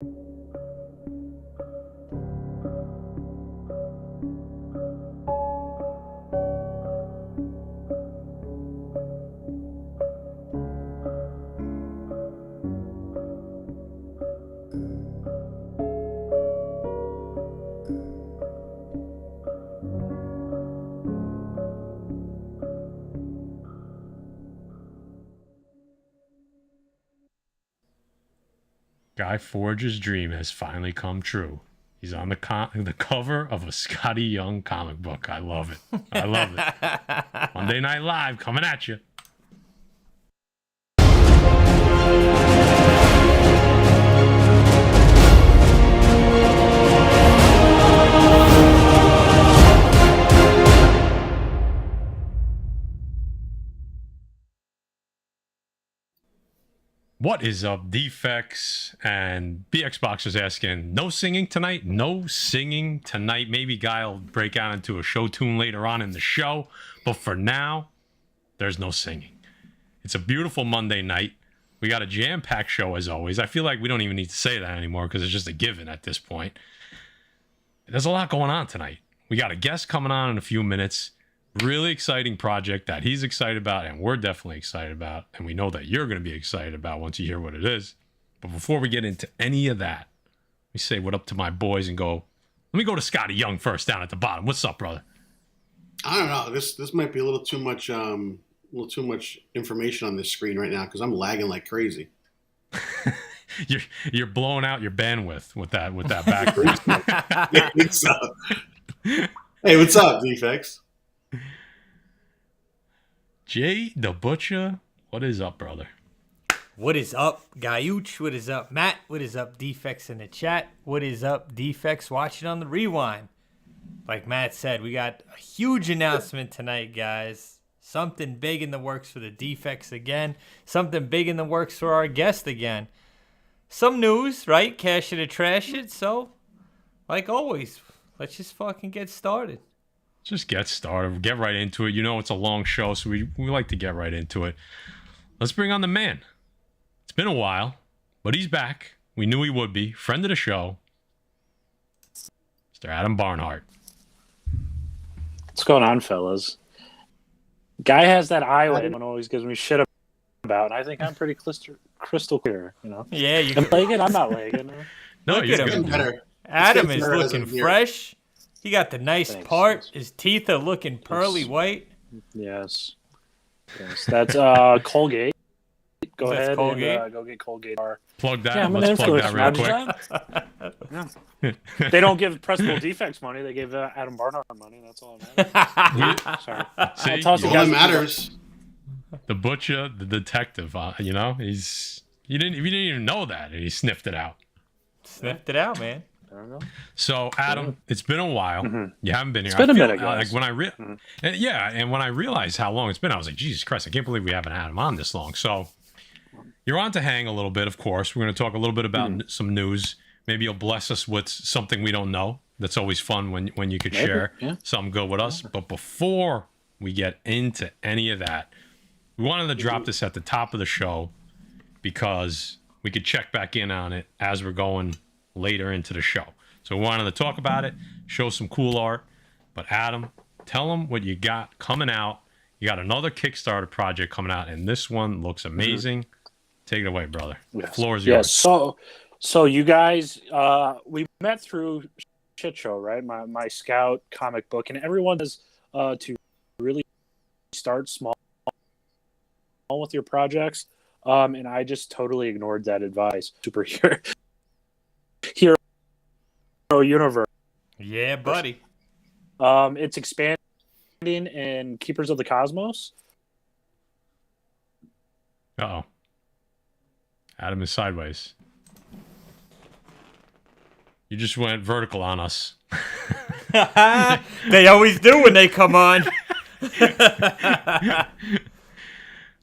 Guy Forge's dream has finally come true. He's on the cover of a Scotty Young comic book. I love it. I love it. Monday Night Live coming at you. What is up, Defects? And BXbox is asking, no singing tonight? No singing tonight. Maybe Guy will break out into a show tune later on in the show. But for now, there's no singing. It's a beautiful Monday night. We got a jam-packed show as always. I feel like we don't even need to say that anymore because it's just a given at this point. There's a lot going on tonight. We got a guest coming on in a few minutes. Really exciting project that he's excited about and we're definitely excited about, and we know that you're going to be excited about once you hear what it is. But before we get into any of that, let me say what up to my boys and go. Let me go to Scotty Young first down at the bottom. What's up, brother? I don't know. This might be a little too much information on this screen right now because I'm lagging like crazy. you're blowing out your bandwidth with that background. I think so. Hey, what's up, Defects? Jay the Butcher, what is up, brother? What is up, Guyuch? What is up, Matt? What is up, Defects in the chat? What is up, Defects watching on the rewind? Like Matt said, we got a huge announcement tonight, guys. Something big in the works for the Defects again. Something big in the works for our guest again. Some news, right? Cash it or trash it. So, like always, let's just fucking get started. Just get started. Get right into it. You know it's a long show, so we like to get right into it. Let's bring on the man. It's been a while, but he's back. We knew he would be. Friend of the show, Mr. Adam Barnhardt. What's going on, fellas? Guy has that eyelid and always gives me shit about, and I think I'm pretty crystal clear, you know? Yeah, you I'm lagging? I'm not lagging. No, you're good. Better. Adam is looking fresh. He got the nice part. Thanks. His teeth are looking pearly white. Yes. That's Colgate. Go ahead Colgate? and go get Colgate. Plug that. Yeah, I'm an Let's plug that influencer. real quick. Yeah. They don't give Pressable Defects money. They give Adam Barnhardt money. That's all that matters. Sorry. See, I'll toss All you guys that matters. the butcher, the detective. You know, you didn't even know that, and he sniffed it out. Sniffed it out, man. I don't know. So, Adam, it's been a while. Mm-hmm. You haven't been here. It's been a minute, like guys. when and when I realized how long it's been, I was like, Jesus Christ, I can't believe we haven't had him on this long. So, you're on to hang a little bit, of course. We're going to talk a little bit about some news. Maybe you'll bless us with something we don't know. That's always fun when you could share something good with us. But before we get into any of that, we wanted to drop this at the top of the show because we could check back in on it as we're going later into the show. So we wanted to talk about it, show some cool art. But Adam, tell them what you got coming out. You got another Kickstarter project coming out, and this one looks amazing. Take it away, brother. Yes. The floor is yours. Yes. So you guys, we met through Shit Show, right? My Scout comic book, and everyone does to really start small with your projects. And I just totally ignored that advice. Superhero universe. Yeah, buddy. It's expanding in Keepers of the Cosmos. Uh-oh. Adam is sideways. You just went vertical on us. They always do when they come on.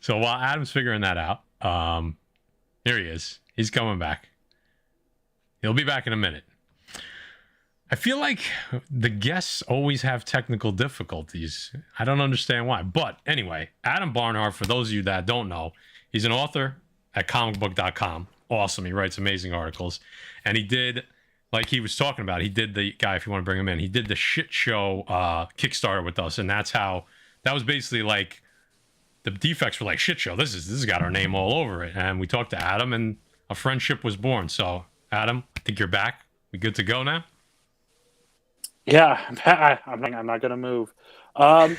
So while Adam's figuring that out, here he is. He's coming back. He'll be back in a minute. I feel like the guests always have technical difficulties. I don't understand why. But anyway, Adam Barnhardt, for those of you that don't know, he's an author at comicbook.com. awesome. He writes amazing articles. And he did, like he was talking about, he did the guy, if you want to bring him in, he did the shit show Kickstarter with us. And that was basically like, the Defects were like, shit show, this has got our name all over it. And we talked to Adam, and a friendship was born. So, Adam, I think you're back. We good to go now? Yeah, I'm not going to move.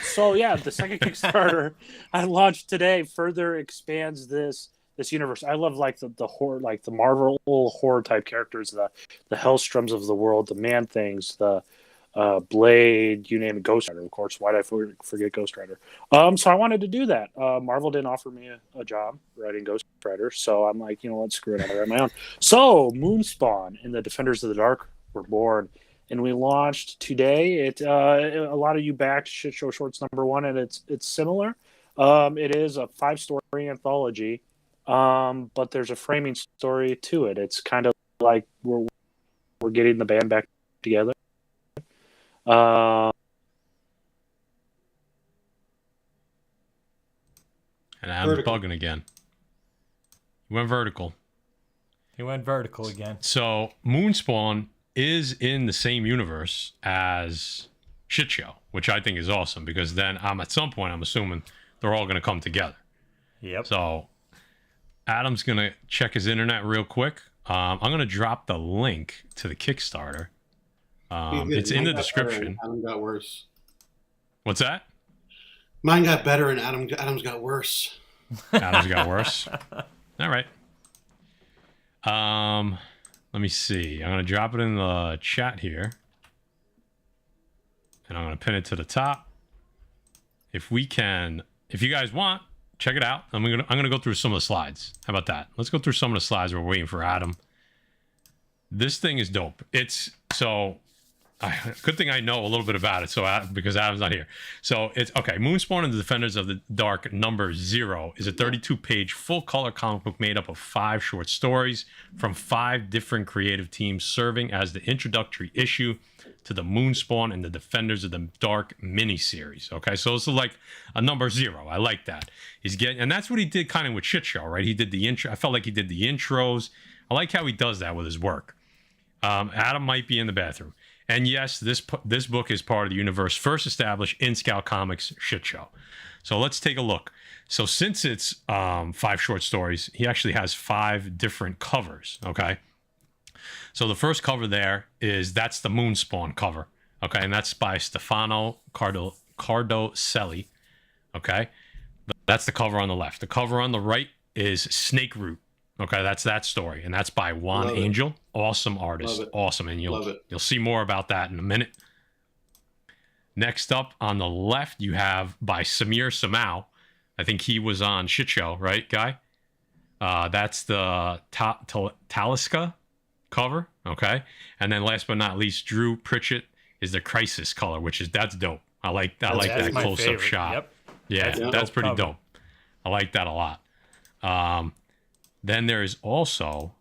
So yeah, the second Kickstarter I launched today further expands this universe. I love like the horror, like the Marvel horror type characters, the Hellstroms of the world, the Man Things, the Blade, you name it, Ghost Rider, of course. Why did I forget Ghost Rider? So I wanted to do that. Marvel didn't offer me a job writing Ghost Rider, so I'm like, you know what, screw it, I'll write my own. So MoonSpawn and the Defenders of the Dark were born, and we launched today. A lot of you backed Shit Show Shorts #1, and it's similar. It is a 5-story anthology, but there's a framing story to it. It's kind of like we're getting the band back together. And Adam's bugging again. He went vertical. He went vertical again. So MoonSpawn is in the same universe as Shit Show, which I think is awesome, because then at some point I'm assuming they're all going to come together. Yep. So Adam's going to check his internet real quick. I'm going to drop the link to the Kickstarter. It's in the description. Adam got worse. What's that? Mine got better, and Adam's got worse. Adam's got worse. All right. Let me see. I'm going to drop it in the chat here. And I'm going to pin it to the top. If you guys want, check it out. I'm going to go through some of the slides. How about that? Let's go through some of the slides. We're waiting for Adam. This thing is dope. Good thing I know a little bit about it, because Adam's not here. So it's okay. MoonSpawn and the Defenders of the Dark #0 is a 32-page full-color comic book made up of 5 short stories from 5 different creative teams, serving as the introductory issue to the MoonSpawn and the Defenders of the Dark miniseries. Okay, so it's like a #0. I like that. And that's what he did kind of with Shit Show, right? He did the intro. I felt like he did the intros. I like how he does that with his work. Adam might be in the bathroom. And yes, this book is part of the universe first established in Scout Comics Shit Show. So let's take a look. So since it's 5 short stories, he actually has 5 different covers, okay? So the first cover that's the MoonSpawn cover, okay? And that's by Stefano Cardocelli, okay? That's the cover on the left. The cover on the right is Snake Root. Okay, that's that story, and that's by Juan Angel. Awesome artist, awesome, and you'll see more about that in a minute. Next up on the left, you have by Samir Samau. I think he was on Shit Show, right, guy? That's the Taliska cover, okay? And then last but not least, Drew Pritchett is the Crisis color, that's dope. I like that close-up shot. Yep. Yeah, that's pretty dope. I like that a lot. Then there is also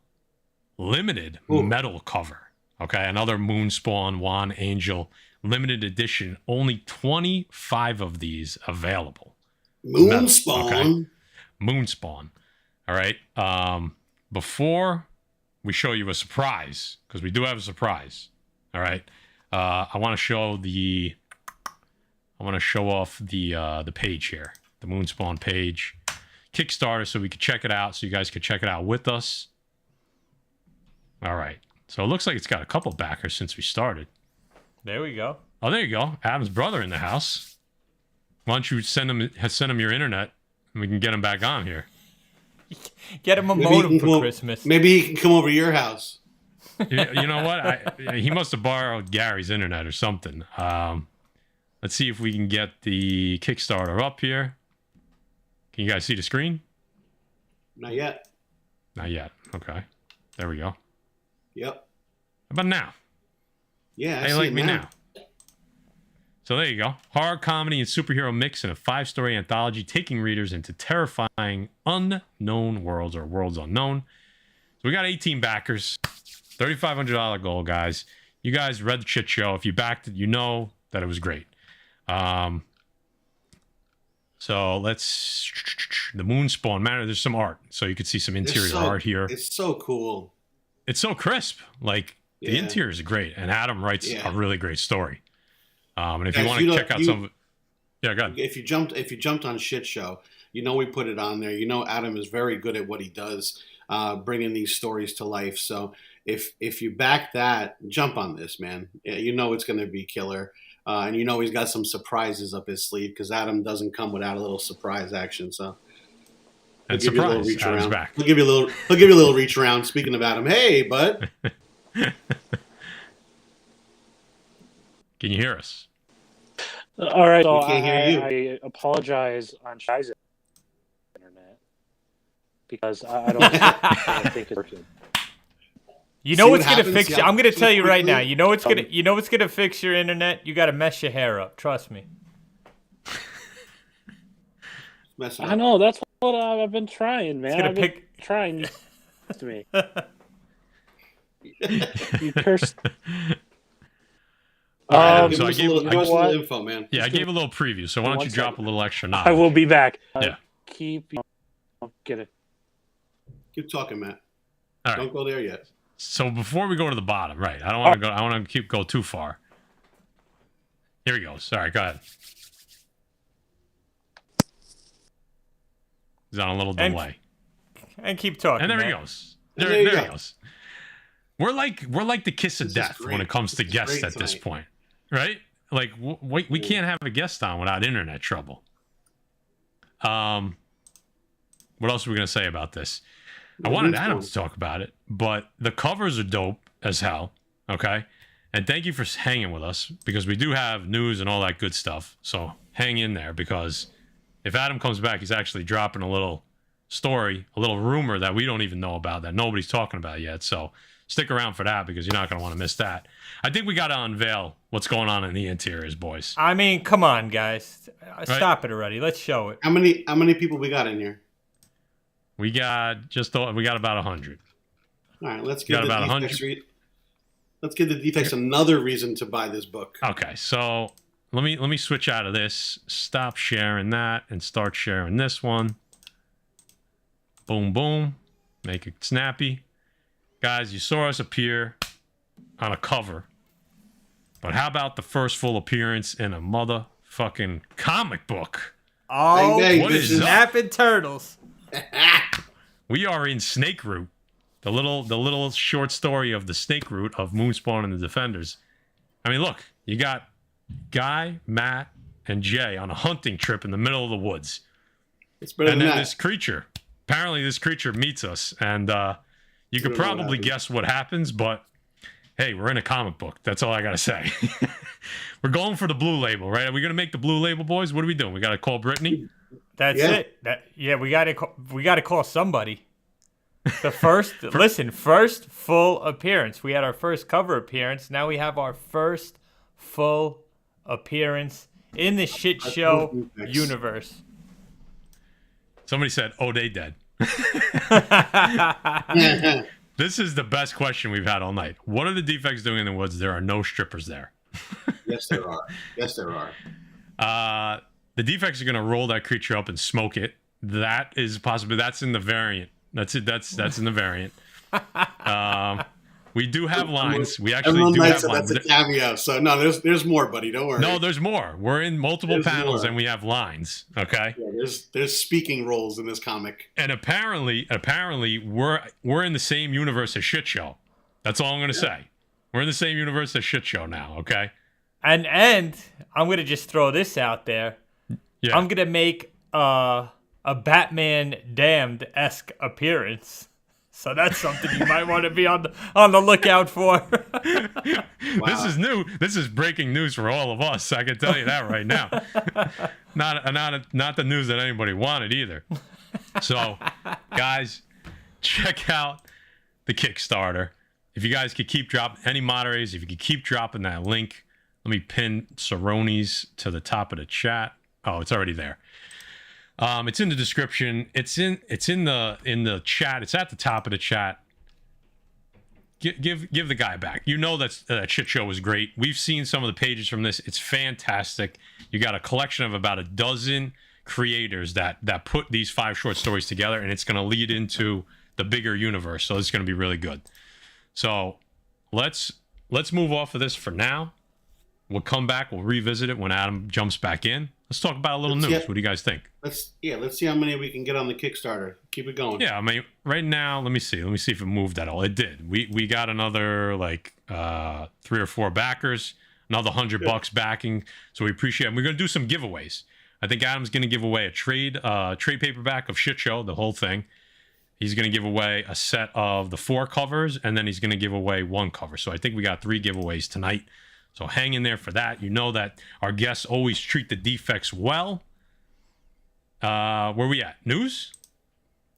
limited metal cover. Okay, another MoonSpawn, Juan Angel, limited edition. Only 25 of these available. MoonSpawn. Okay? MoonSpawn. All right. Before we show you a surprise, because we do have a surprise. All right. I want to show off the page here, the MoonSpawn page. Kickstarter, so we could check it out, so you guys could check it out with us. All right. So it looks like it's got a couple backers since we started. There we go. Oh, there you go. Adam's brother in the house. Why don't you send him your internet, and we can get him back on here. Get him a modem for Christmas. Maybe he can come over to your house. You know what? He must have borrowed Gary's internet or something. Let's see if we can get the Kickstarter up here. Can you guys see the screen? Not yet. Not yet. Okay. There we go. How Yep. about now? Yeah, How you like me now? So there you go. Horror, comedy, and superhero mix in a 5-story anthology, taking readers into terrifying unknown worlds or worlds unknown. So we got 18 backers. $3,500 goal, guys. You guys read the Shit Show. If you backed it, you know that it was great. So let's the MoonSpawn manor. There's some art, so you can see some interior art here. It's so cool. It's so crisp. Like the interior is great, and Adam writes a really great story. And if you want to check out some of it, go ahead. If you jumped on Shit Show, we put it on there. Adam is very good at what he does, bringing these stories to life. So if you back that, jump on this, man. It's going to be killer. And he's got some surprises up his sleeve because Adam doesn't come without a little surprise action. So and surprise, a little reach Adam's around. Back. He'll give you a little reach around. Speaking of Adam, hey bud, can you hear us? All right, so we can't hear you. I apologize on Shai's internet because I don't think it's working. You know what's gonna fix you? I'm gonna tell you right now. You know what's gonna fix your internet? You gotta mess your hair up. Trust me. I know that's what I've been trying, man. I've been trying to me. You cursed. So I gave a little info, man. Yeah, I gave a little preview. So why don't you drop a little extra knowledge? I will be back. Yeah. Get it. Keep talking, Matt. All right. Don't go there yet. So before we go to the bottom, right? I don't want to go. I want to go too far. Here we go. Sorry, go ahead. He's on a little delay. And keep talking. And there he goes. There he goes. We're like the kiss of death when it comes to guests at this point, right? Like we can't have a guest on without internet trouble. What else are we gonna say about this? I wanted Adam to talk about it, but the covers are dope as hell. Okay, and thank you for hanging with us because we do have news and all that good stuff. So hang in there because if Adam comes back, he's actually dropping a little story, a little rumor that we don't even know about that nobody's talking about yet. So stick around for that because you're not going to want to miss that. I think we got to unveil what's going on in the interiors, boys. I mean, come on, guys. Stop it already. Let's show it. How many people we got in here? We got about 100. All right, let's give the Defects another reason to buy this book. Okay, so let me switch out of this. Stop sharing that and start sharing this one. Boom, boom. Make it snappy. Guys, you saw us appear on a cover. But how about the first full appearance in a motherfucking comic book? Oh, what is snapping turtles. We are in Snake Root, the little short story of the Snake Root of MoonSpawn and the Defenders. I mean, look, you got Guy, Matt, and Jay on a hunting trip in the middle of the woods. It's better and than then that. this creature. Apparently, this creature meets us, and you could probably guess what happens, but hey, we're in a comic book. That's all I gotta say. We're going for the blue label, right? Are we gonna make the blue label, boys? What are we doing? We gotta call Brittany. That's it. We gotta call somebody. The first first full appearance. We had our first cover appearance. Now we have our first full appearance in the shit show universe. Somebody said, "Oh, they dead." This is the best question we've had all night. What are the Defects doing in the woods? There are no strippers there. Yes, there are. Yes, there are. The Defects are going to roll that creature up and smoke it. That is possible. That's in the variant. That's it. That's in the variant. We do have lines. We actually do have lines. That's a cameo. So no, there's more, buddy. Don't worry. No, there's more. We're in multiple panels and we have lines. Okay. Yeah, there's speaking roles in this comic. And apparently we're in the same universe as Shit Show. That's all I'm gonna say. We're in the same universe as Shit Show now. Okay. And I'm gonna just throw this out there. Yeah. I'm gonna make a Batman Damned-esque appearance. So that's something you might want to be on the lookout for. Wow. This is new. This is breaking news for all of us. I can tell you that right now. Not the news that anybody wanted either. So, guys, check out the Kickstarter. If you guys could keep dropping any moderators, if you could keep dropping that link, let me pin Cerrone's to the top of the chat. Oh, it's already there. It's in the description. It's in the chat. It's at the top of the chat. Give the guy back. You know that Shit Show is great. We've seen some of the pages from this. It's fantastic. You got a collection of about a dozen creators that put these 5 short stories together, and it's going to lead into the bigger universe. So it's going to be really good. So let's move off of this for now. We'll come back. We'll revisit it when Adam jumps back in. Let's talk about a little news. What do you guys think? Let's see how many we can get on the Kickstarter. Keep it going. Yeah, I mean, right now, let me see if it moved at all. It did. We got another 3 or 4 backers, another $100 backing. So we appreciate it. We're gonna do some giveaways. I think Adam's gonna give away a trade paperback of Shit Show, the whole thing. He's gonna give away a set of the 4 covers, and then he's gonna give away 1 cover. So I think we got 3 giveaways tonight. So hang in there for that. You know that our guests always treat the defects well. Where we at? News?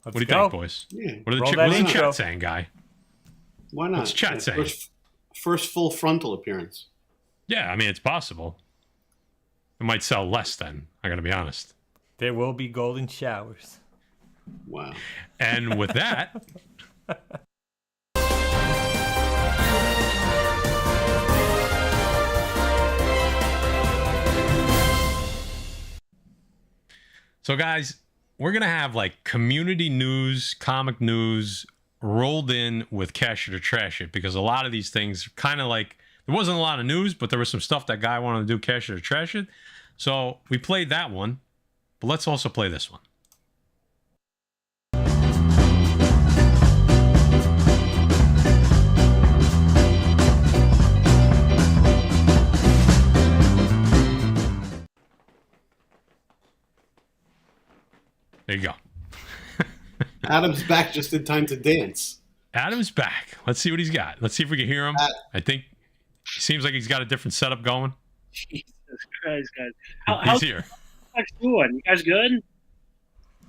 What do you think, boys? Yeah. What are the chat saying, guy? Why not? What's chat saying? First full frontal appearance. Yeah, I mean, it's possible. It might sell less then. I got to be honest. There will be golden showers. Wow. And with that... So, guys, we're going to have community news, comic news rolled in with Cash It or Trash It, because a lot of these things kind of there wasn't a lot of news, but there was some stuff that guy wanted to do, Cash It or Trash It. So we played that one, but let's also play this one. There you go. Adam's back just in time to dance. Adam's back. Let's see what he's got. Let's see if we can hear him. I think it seems like he's got a different setup going. Jesus Christ, guys. He's here. How's doing? You guys good?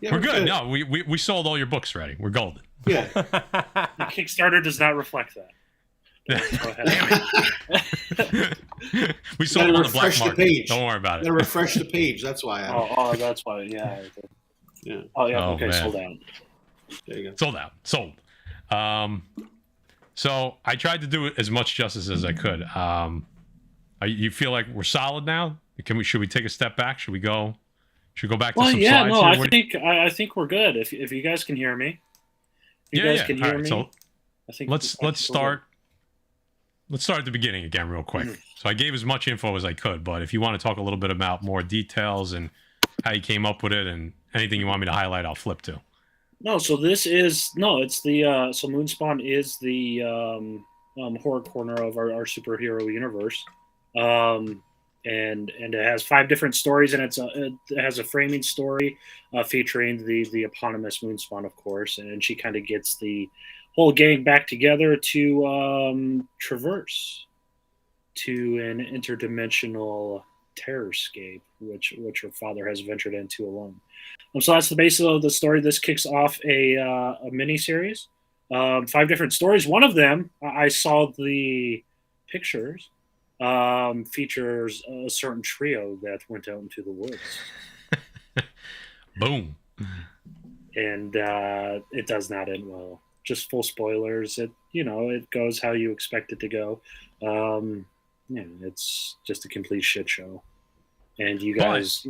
Yeah, we're good. No, we sold all your books already. We're golden. Yeah. The Kickstarter does not reflect that. Go ahead. We sold it on the black market. Don't worry about it. Gotta refresh the page. That's why. Oh, that's why. Yeah. Yeah. Oh, yeah. Oh, okay, man. sold out. There you go. Sold out. Sold. So I tried to do it as much justice as I could. You feel like we're solid now? Should we take a step back? Should we go back to some slides? No, here? I think we're good. If you guys can hear me. If you guys can hear me. So I think let's start. Let's start at the beginning again real quick. So I gave as much info as I could, but if you want to talk a little bit about more details and how you came up with it and anything you want me to highlight, I'll flip to. No, so it's the so MoonSpawn is the horror corner of our superhero universe, and it has 5 different stories, and it has a framing story featuring the eponymous MoonSpawn, of course, and she kind of gets the whole gang back together to traverse to an interdimensional terrorscape, which her father has ventured into alone. So that's the basis of the story. This kicks off a mini-series, 5 different stories. One of them, I saw the pictures, features a certain trio that went out into the woods. Boom. And it does not end well. Just full spoilers. It goes how you expect it to go. It's just a complete shit show. And you guys,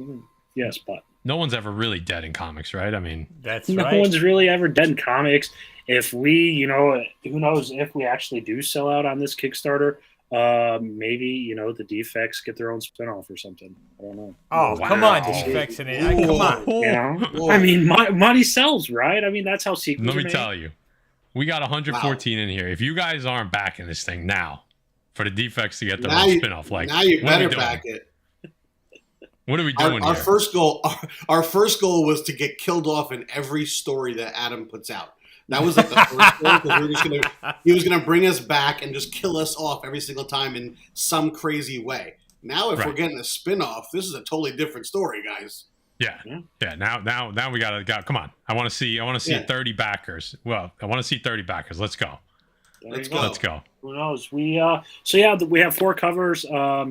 yes, but no one's ever really dead in comics, right? I mean, that's right. No one's really ever dead in comics. If we, who knows if we actually do sell out on this Kickstarter, maybe, the Defects get their own spinoff or something. I don't know. Oh, wow. Come on, Defects in it. Come on. I mean, money sells, right? I mean, that's how sequels Let me made. tell you, we got 114 in here. If you guys aren't backing this thing now for the Defects to get their own spinoff, now you better back it. What are we doing our here? First goal was to get killed off in every story that Adam puts out. That was the first goal, because he was gonna bring us back and just kill us off every single time in some crazy way. Now, if we're getting a spinoff, this is a totally different story, guys. Yeah. Now we gotta go. Come on, I want to see 30 backers. Well, I want to see 30 backers. Let's go. Let's go. Who knows? We we have 4 covers.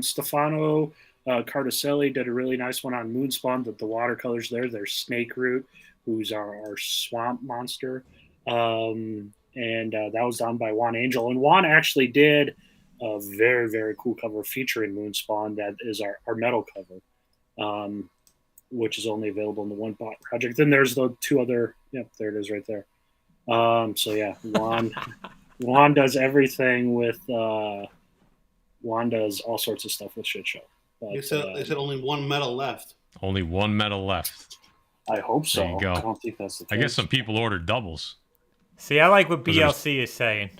Stefano Cardacelli did a really nice one on MoonSpawn. The watercolors there. There's Snake Root, who's our swamp monster. And that was done by Juan Angel. And Juan actually did a very, very cool cover featuring MoonSpawn. That is our metal cover. which is only available in the one bot project. Then there's the two other. Yep, there it is right there. So yeah, Juan does everything with. Juan does all sorts of stuff with Shit Show. But, They said only one medal left. Only one medal left. I hope so. There you go. I don't think that's the case. I guess some people ordered doubles. See, I like what BLC is saying.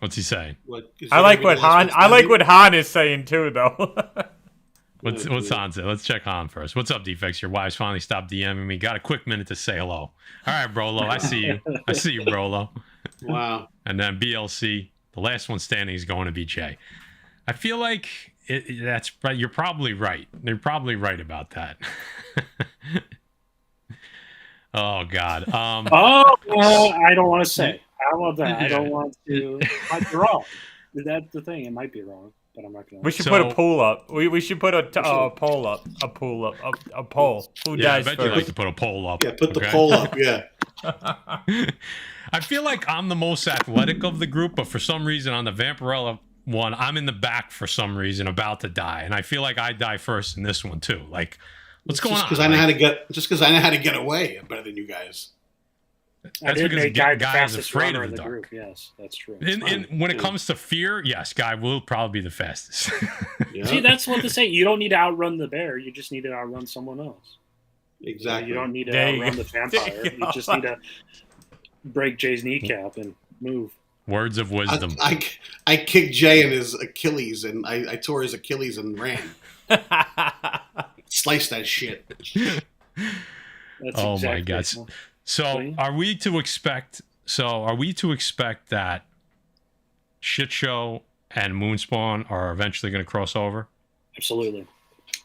What's he saying? I like what Han is saying too, though. What's Han say? Let's check Han first. What's up, Defects? Your wives finally stopped DMing me. Got a quick minute to say hello. All right, Brolo. I see you. I see you, Brolo. Wow. And then BLC, the last one standing is going to be Jay. I feel like that's right. You're probably right. They're probably right about that. Oh God. I don't want to say. How about that? I don't want to. Might be wrong. That's the thing. It might be wrong, but I'm not going to. We should put a poll up. We should put a poll up. A poll. Who dies I bet first? you'd like to put a poll up. Yeah, put the poll up. Yeah. I feel like I'm the most athletic of the group, but for some reason on the Vampirella one, I'm in the back for some reason, about to die, and I feel like I die first in this one too. Like, what's going on? Because I know how to get. Just because I know how to get away, I'm better than you guys. That's because Guy is afraid of the dark. Group. Yes, that's true. When it comes to fear, yes, Guy will probably be the fastest. Yeah. See, that's what to say. You don't need to outrun the bear. You just need to outrun someone else. Exactly. You don't need to outrun the vampire. You just need to break Jay's kneecap and move. Words of wisdom. I kicked Jay in his Achilles, and I tore his Achilles and ran. Sliced that shit. That's Oh exactly my God. So are we to expect that Shit Show and MoonSpawn are eventually going to cross over? Absolutely.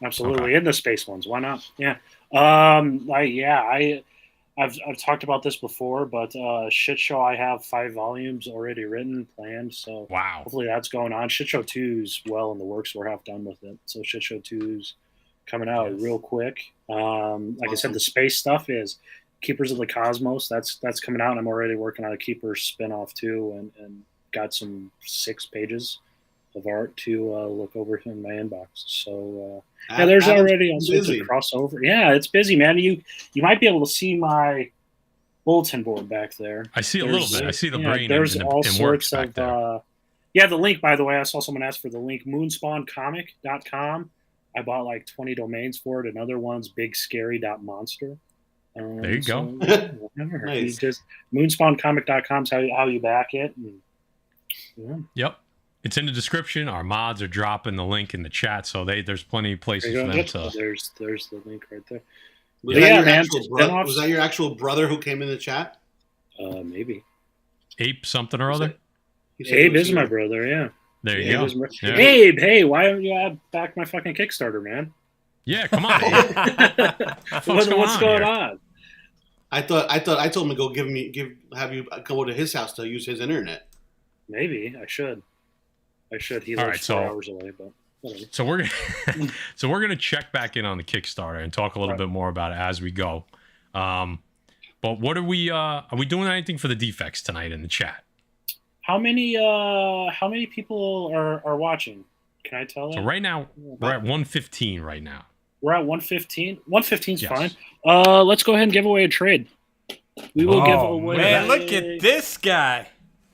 Okay. In the space ones. Why not? Yeah. I've talked about this before, but Shit Show, I have 5 volumes already written, planned. So wow. Hopefully that's going on. Shit Show 2's well in the works. We're half done with it. So Shit Show 2's coming out real quick. Awesome. I said, the space stuff is Keepers of the Cosmos. That's coming out, and I'm already working on a Keepers spinoff too, and got some 6 pages of art to look over in my inbox. So there's already all sorts of crossover. Yeah, it's busy, man. You might be able to see my bulletin board back there. I see a little bit. I see the brain. There's in all sorts back of. The link, by the way. I saw someone ask for the link. MoonspawnComic.com. I bought like 20 domains for it. Another one's BigScary.monster. There you go. Whatever. Nice. Just MoonspawnComic.com is how you back it. And, Yep. It's in the description. Our mods are dropping the link in the chat, so there's plenty of places for them to. There's the link right there. Was that your actual brother who came in the chat? Maybe. Ape something or other? Abe is my brother, yeah. There you go. Yeah. Abe, hey, why don't you add back my fucking Kickstarter, man? Yeah, come on. What's going on? I thought I told him to go have you come over to his house to use his internet. Maybe I should. He lives 4 hours away, but whatever. So we're gonna check back in on the Kickstarter and talk a little bit more about it as we go. But what are we doing anything for the Defects tonight in the chat? How many people are watching? Can I tell that? So right now we're at 115 right now. We're at 115. 115's fine. Let's go ahead and give away a trade. We will give away. Man, look at this guy.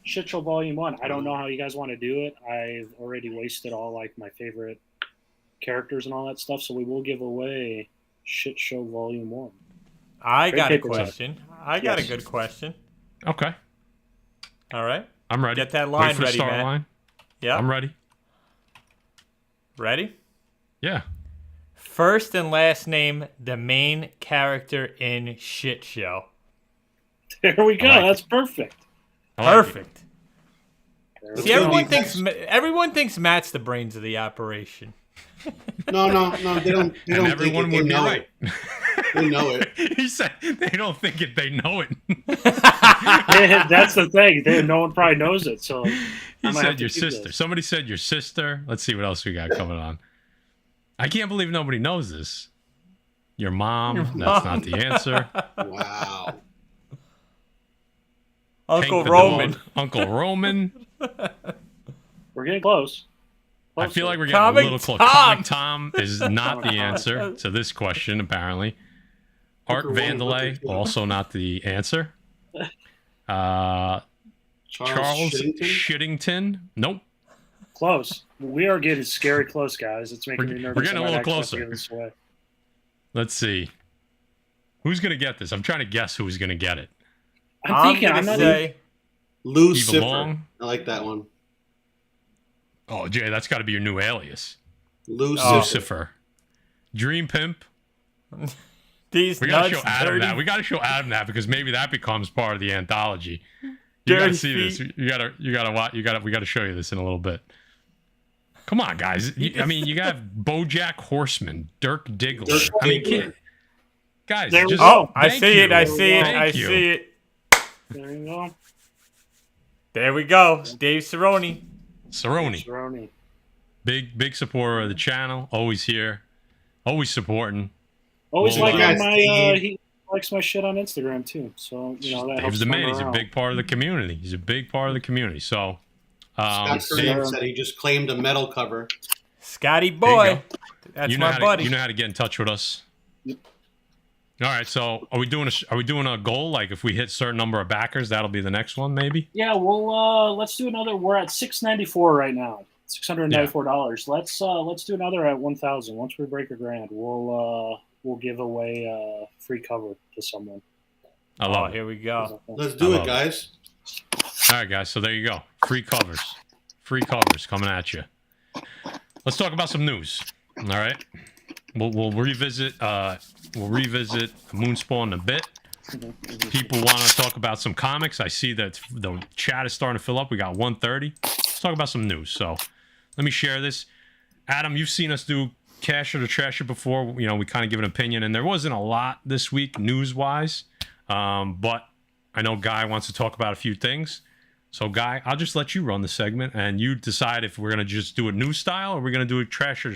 Shit Show Volume 1. I don't know how you guys want to do it. I've already wasted all like my favorite characters and all that stuff, so we will give away Shit Show Volume 1. I got a question. I got a good question. Okay. All right. I'm ready. Get that line ready, man. Line. Yeah. I'm ready. Ready? Yeah. First and last name, the main character in Shit Show. There we go. That's perfect. Perfect. See, everyone thinks Matt's the brains of the operation. No. They don't. And everyone would be right. They know it. He said they don't think it. They know it. That's the thing. No one probably knows it. So he said your sister. This. Somebody said your sister. Let's see what else we got coming on. I can't believe nobody knows this. Your mom. That's not the answer. Wow. Uncle Roman. Uncle Roman. We're getting close. I feel like we're getting Comic a little close. Tom. Comic Tom is not the Comic Tom. answer to this question, apparently. Art Booker one, Vandelay, Booker two. also not the answer. Charles Shittington? Nope. Close. We are getting scary close, guys. It's making me We're nervous. getting a I might little actually have to closer. give this away. Let's see. Who's going to get this? I'm trying to guess who's going to get it. I'm thinking. gonna I'm not. say Lou Eva Cipher. Long? I like that one. Oh, Jay, that's got to be your new alias. Lou Cipher. Lucifer. Dream Pimp. these We got to nuts, show Adam dirty, that. We got to show Adam that because maybe that becomes part of the anthology. You got to dirty see this. feet. You got to watch. We got to show you this in a little bit. Come on, guys. I mean, you got BoJack Horseman, Dirk Diggler. Dirk I mean, Diggler. guys, There we just go. I thank see it. you. I see it. Thank I you. see it. There you go. There we go. Dave Cerrone. Cerrone, Cerrone. big supporter of the channel. Always here, always supporting. Always Well, like guys, my. Steve. He likes my shit on Instagram too. So that Dave's helps the him man. He's a around. big part of the community. He's a big part of the community. So, Scott Dave, Curry said he just claimed a metal cover. Scotty There you boy. go. That's you know my how buddy. To, you know how to get in touch with us. All right, so are we doing a goal? Like if we hit a certain number of backers, that'll be the next one, maybe. Yeah, well, let's do another. We're at $694 right now. $694. Let's do another at 1,000. Once we break $1,000, we'll give away a free cover to someone. I Oh, love it. here we go. Let's I do love it, it. guys. All right, guys. So there you go. Free covers coming at you. Let's talk about some news. All right. We'll revisit MoonSpawn in a bit. People want to talk about some comics. I see that the chat is starting to fill up. We got 1:30. Let's talk about some news. So let me share this. Adam, you've seen us do Cash It or Trash It before. You know, we kind of give an opinion, and there wasn't a lot this week news-wise. But I know Guy wants to talk about a few things. So, Guy, I'll just let you run the segment, and you decide if we're going to just do it news style or we're going to do it Cash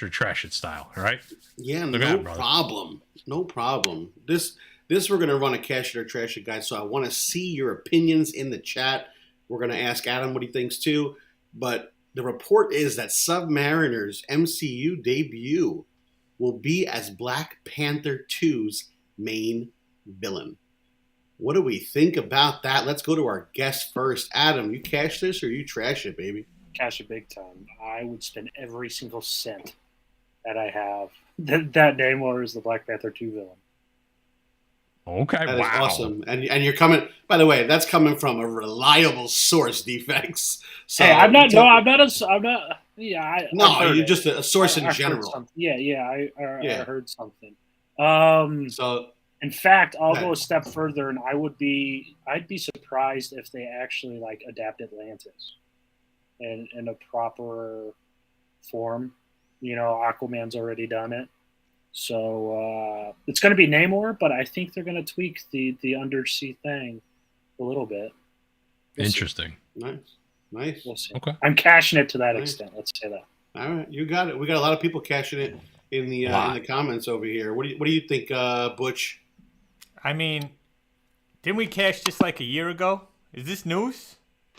or Trash It style, all right? Yeah, Look at no that, brother. problem. No problem. This we're gonna run a Cash It or Trash It, guys. So I want to see your opinions in the chat. We're gonna ask Adam what he thinks too. But the report is that Submariner's MCU debut will be as Black Panther 2's main villain. What do we think about that? Let's go to our guest first. Adam, you cash this or you trash it, baby? Cash it big time. I would spend every single cent that I have. That Namor is the Black Panther 2 villain. Okay, That is wow. awesome. And you're coming, by the way, that's coming from a reliable source, Defects. So Hey, I'm not. Yeah, No, I've heard you're it. just a source I in heard general. something. Yeah. I Yeah. heard something. So In fact, I'll Right. go a step further, and I'd be surprised if they actually like adapt Atlantis in a proper form. You know, Aquaman's already done it, so it's going to be Namor, but I think they're going to tweak the undersea thing a little bit. We'll see. Interesting. nice. We'll see. Okay. I'm cashing it to that Nice. extent. Let's say that. All right, you got it. We got a lot of people cashing it in the comments over here. What do you think, Butch? I mean, didn't we cash this like a year ago? Is this news?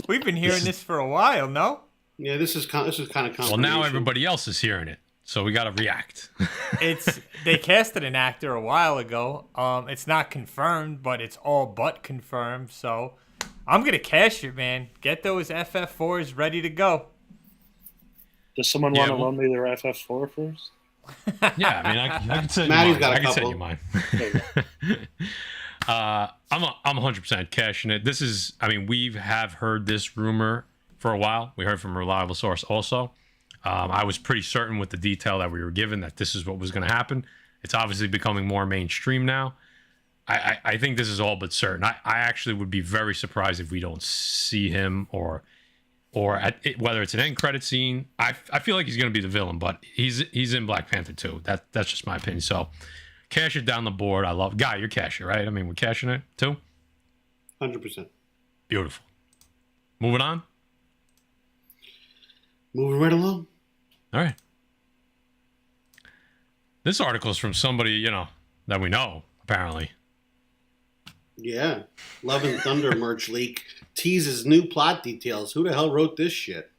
We've been hearing this for a while, no? Yeah, this is kind of confirmation. Well, now everybody else is hearing it, so we got to react. They casted an actor a while ago. It's not confirmed, but it's all but confirmed. So I'm gonna cash it, man. Get those FF4s ready to go. Does someone Yeah, want to well- loan me their FF4 first? Yeah, I mean, I can send you Maddie's mine. got a I can send couple. you mine. There you go. I'm 100% cashing it. This is, I mean, we have heard this rumor for a while. We heard from a reliable source also. I was pretty certain with the detail that we were given that this is what was going to happen. It's obviously becoming more mainstream now. I think this is all but certain. I actually would be very surprised if we don't see him or whether it's an end credit scene. I feel like he's going to be the villain, but he's in Black Panther 2. That's just my opinion. So cash it down the board. I love Guy. You're cashing, right? I mean, we're cashing it too. 100%. Beautiful. Moving on. Moving right along. All right. This article is from somebody that we know apparently. Yeah, Love and Thunder merch leak teases new plot details. Who the hell wrote this shit?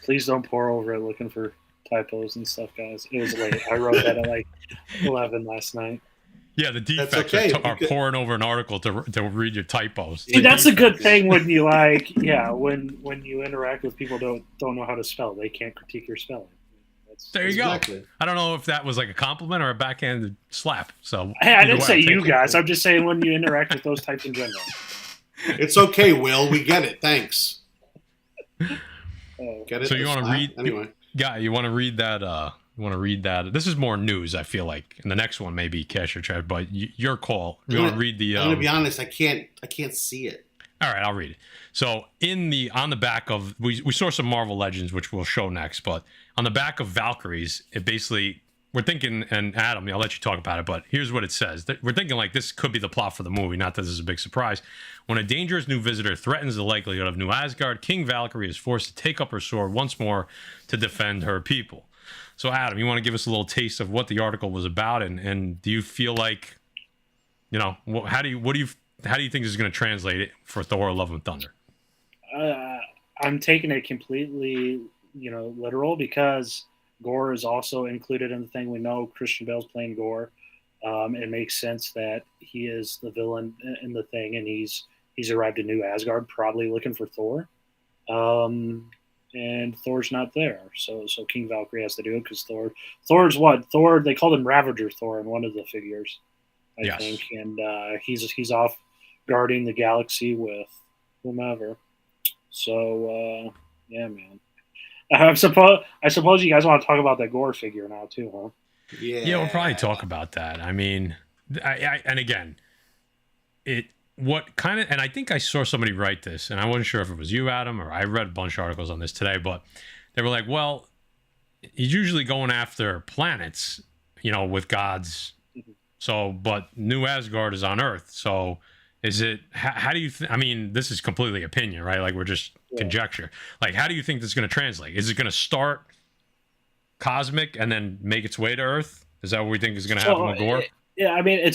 Please don't pour over it looking for typos and stuff, guys. It was late. I wrote that at like 11 last night. Yeah, the defects okay. are pouring over an article to read your typos. See, that's a good thing when you when you interact with people who don't know how to spell. They can't critique your spelling. There you go. I don't know if that was like a compliment or a backhanded slap. So hey, I didn't say you guys. I'm just saying when you interact with those types in general. It's okay, Will. We get it. Thanks. Get it? So you want to read anyway? Guy, you want to read that? You want to read that? This is more news, I feel like. And the next one may be Cash or Trev, but your call. You want to read the? I'm gonna be honest. I can't see it. All right, I'll read it. So on the back of we saw some Marvel Legends, which we'll show next, but on the back of Valkyries, it basically we're thinking, and Adam, I'll let you talk about it, but here's what it says. We're thinking like this could be the plot for the movie. Not that this is a big surprise. When a dangerous new visitor threatens the likelihood of New Asgard, King Valkyrie is forced to take up her sword once more to defend her people. So, Adam, you want to give us a little taste of what the article was about, and do you feel like, how do you think this is going to translate it for Thor: Love and Thunder? I'm taking it completely, literal because Gore is also included in the thing. We know Christian Bale's playing Gore. It makes sense that he is the villain in the thing, and he's arrived in New Asgard, probably looking for Thor. And Thor's not there, so King Valkyrie has to do it because Thor's what? Thor, they called him Ravager Thor in one of the figures, I think, and he's off guarding the galaxy with whomever. So yeah, man. I suppose you guys want to talk about that Gore figure now too, huh? Yeah, we'll probably talk about that. I mean, and again, and I think I saw somebody write this, and I wasn't sure if it was you, Adam, or I read a bunch of articles on this today, but they were like, well, he's usually going after planets, with gods. So, but New Asgard is on Earth. So is it, how do you, I mean, this is completely opinion, right? Like we're just conjecture. Like, how do you think this is going to translate? Is it going to start cosmic and then make its way to Earth? Is that what we think is going to happen with Gore? Yeah, I mean,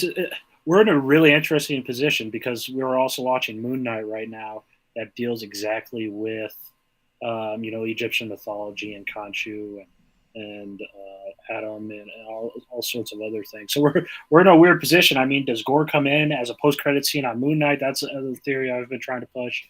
we're in a really interesting position because we're also watching Moon Knight right now that deals exactly with, Egyptian mythology and Khonshu and Adam and all sorts of other things. So we're in a weird position. I mean, does Gore come in as a post-credit scene on Moon Knight? That's another theory I've been trying to push.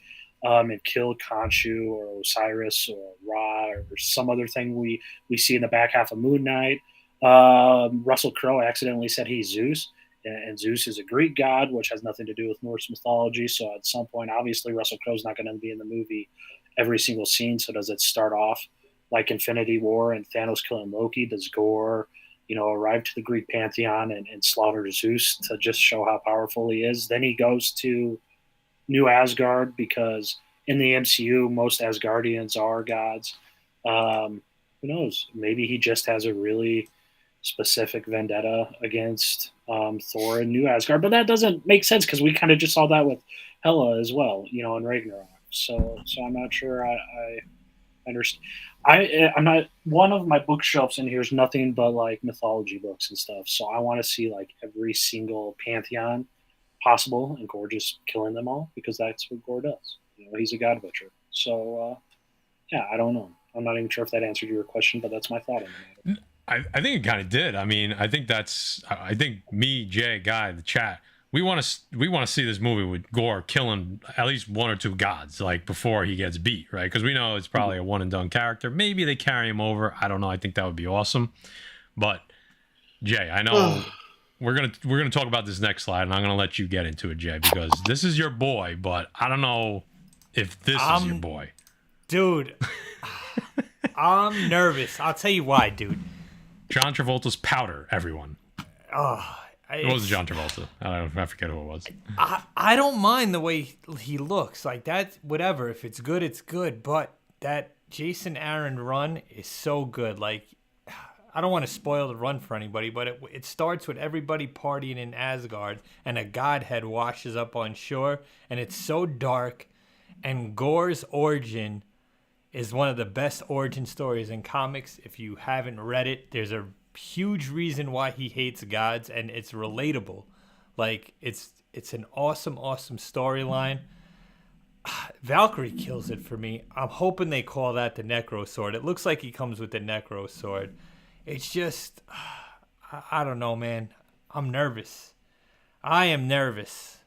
And kill Khonshu or Osiris or Ra or some other thing we see in the back half of Moon Knight. Russell Crowe accidentally said he's Zeus. And Zeus is a Greek god, which has nothing to do with Norse mythology. So at some point, obviously, Russell Crowe's not going to be in the movie every single scene. So does it start off like Infinity War and Thanos killing Loki? Does Gore, arrive to the Greek pantheon and slaughter Zeus to just show how powerful he is? Then he goes to New Asgard because in the MCU, most Asgardians are gods. Who knows? Maybe he just has a really specific vendetta against Thor and New Asgard, but that doesn't make sense because we kind of just saw that with Hela as well, in Ragnarok. So I'm not sure I understand. I'm not, one of my bookshelves in here is nothing but like mythology books and stuff. So I want to see like every single pantheon possible and Gore just killing them all because that's what Gore does. He's a god butcher. So yeah, I don't know. I'm not even sure if that answered your question, but that's my thought on the matter. I think it kind of did. I mean, I think me, Jay, Guy, the chat, we want to see this movie with Gore killing at least one or two gods, like before he gets beat, right? Because we know it's probably a one and done character. Maybe they carry him over. I don't know. I think that would be awesome. But Jay, I know we're gonna talk about this next slide, and I'm gonna let you get into it, Jay, because this is your boy. But I don't know if this is your boy, dude. I'm nervous. I'll tell you why, dude. John Travolta's Powder, everyone. It was John Travolta. I forget who it was. I don't mind the way he looks. Like that, whatever. If it's good, it's good. But that Jason Aaron run is so good. Like, I don't want to spoil the run for anybody, but it starts with everybody partying in Asgard and a godhead washes up on shore. And it's so dark. And Gore's origin is one of the best origin stories in comics. If you haven't read it, there's a huge reason why he hates gods, and it's relatable. Like, it's an awesome storyline. Valkyrie kills it for me. I'm hoping they call that the Necro Sword. It looks like he comes with the Necro Sword. It's just, I don't know, man. I'm nervous. I am nervous,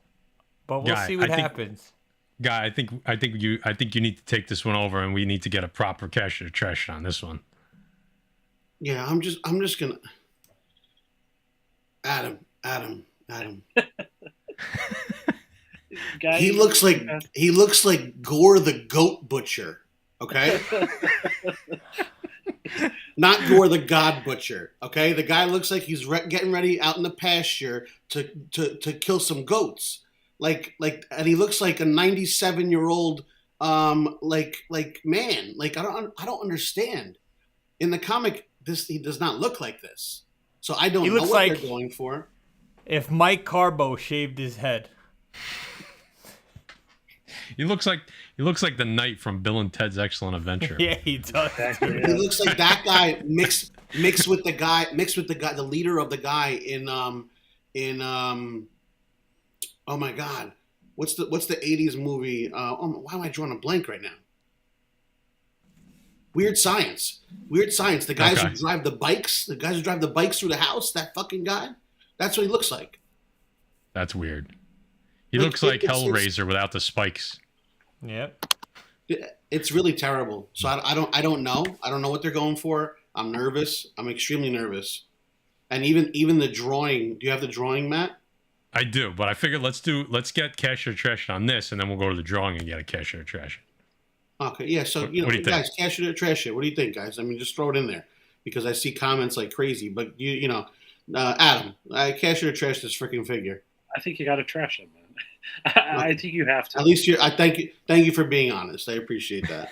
but we'll see what happens. Guy, I think you need to take this one over, and we need to get a proper cash or trash on this one. Yeah, I'm just gonna. Adam. He looks like Gore the Goat Butcher. Okay. Not Gore the God Butcher. Okay, the guy looks like he's getting ready out in the pasture to kill some goats. And he looks like a 97-year-old man. Like I don't understand. In the comic, he does not look like this. So I don't know what they're going for. If Mike Carbo shaved his head. He looks like the knight from Bill and Ted's Excellent Adventure. Yeah, he does. He looks like that guy mixed with the leader of the guy in oh my God, what's the 80s movie? Why am I drawing a blank right now? Weird Science. The guys who drive the bikes through the house. That fucking guy. That's what he looks like. That's weird. He looks like Hellraiser without the spikes. Yep. It's really terrible. So I don't know. I don't know what they're going for. I'm nervous. I'm extremely nervous. And even the drawing. Do you have the drawing, Matt? I do, but I figured let's get cash or trash on this, and then we'll go to the drawing and get a cash or trash. Okay, yeah. So what do you guys, cash it or trash it. What do you think, guys? I mean, just throw it in there because I see comments like crazy. But Adam, cash it or trash this freaking figure. I think you got to trash it, man. I think you have to. At least I thank you for being honest. I appreciate that.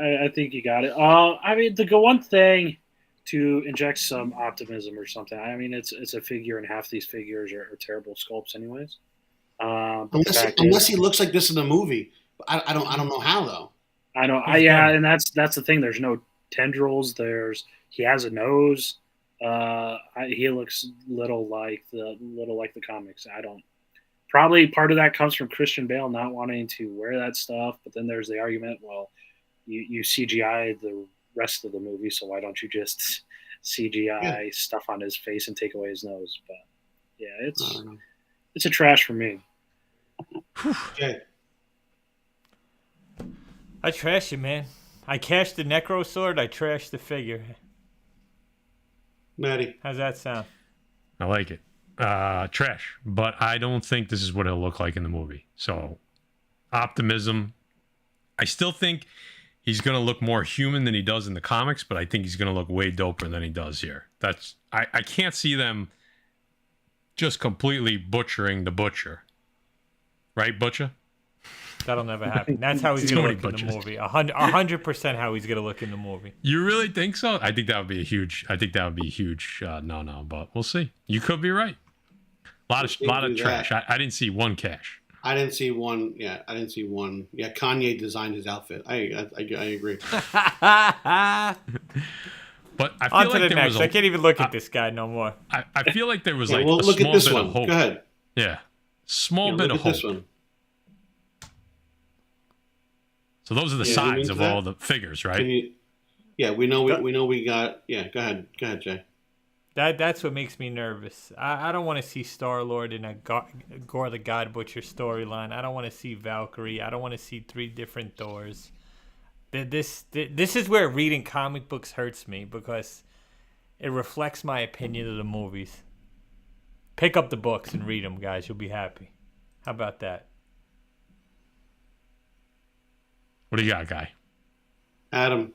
I think you got it. I mean, the one thing to inject some optimism or something. I mean, it's a figure, and half these figures are terrible sculpts, anyways. Unless he looks like this in the movie, I don't know how though. I know. And that's the thing. There's no tendrils. He has a nose. He looks little like the comics. Probably part of that comes from Christian Bale not wanting to wear that stuff. But then there's the argument, well, you CGI the rest of the movie, so why don't you just CGI stuff on his face and take away his nose? But yeah, it's a trash for me. Okay. I trash it, man. I cashed the Necro Sword. I trashed the figure. Maddie, how's that sound? I like it. Trash, but I don't think this is what it'll look like in the movie. So, optimism. I still think he's going to look more human than he does in the comics, but I think he's going to look way doper than he does here. I can't see them just completely butchering the butcher. Right, Butcher? That'll never happen. That's how he's going to look in the movie. 100% how he's going to look in the movie. You really think so? I think that would be a huge no, but we'll see. You could be right. A lot of trash. I didn't see one cash. I didn't see one. Yeah, I didn't see one. Yeah, Kanye designed his outfit. I agree. But I feel on to like the next. I can't even look at this guy no more. I feel like there was a look small at this bit one. of hope. Go ahead. Yeah, small bit of hope. This one. So those are the sides of all the figures, right? We know we got. Yeah, go ahead, Jay. That's what makes me nervous. I don't want to see Star-Lord in a Gore the God Butcher storyline. I don't want to see Valkyrie. I don't want to see 3 different Thors. This is where reading comic books hurts me because it reflects my opinion of the movies. Pick up the books and read them, guys. You'll be happy. How about that? What do you got, Guy? Adam.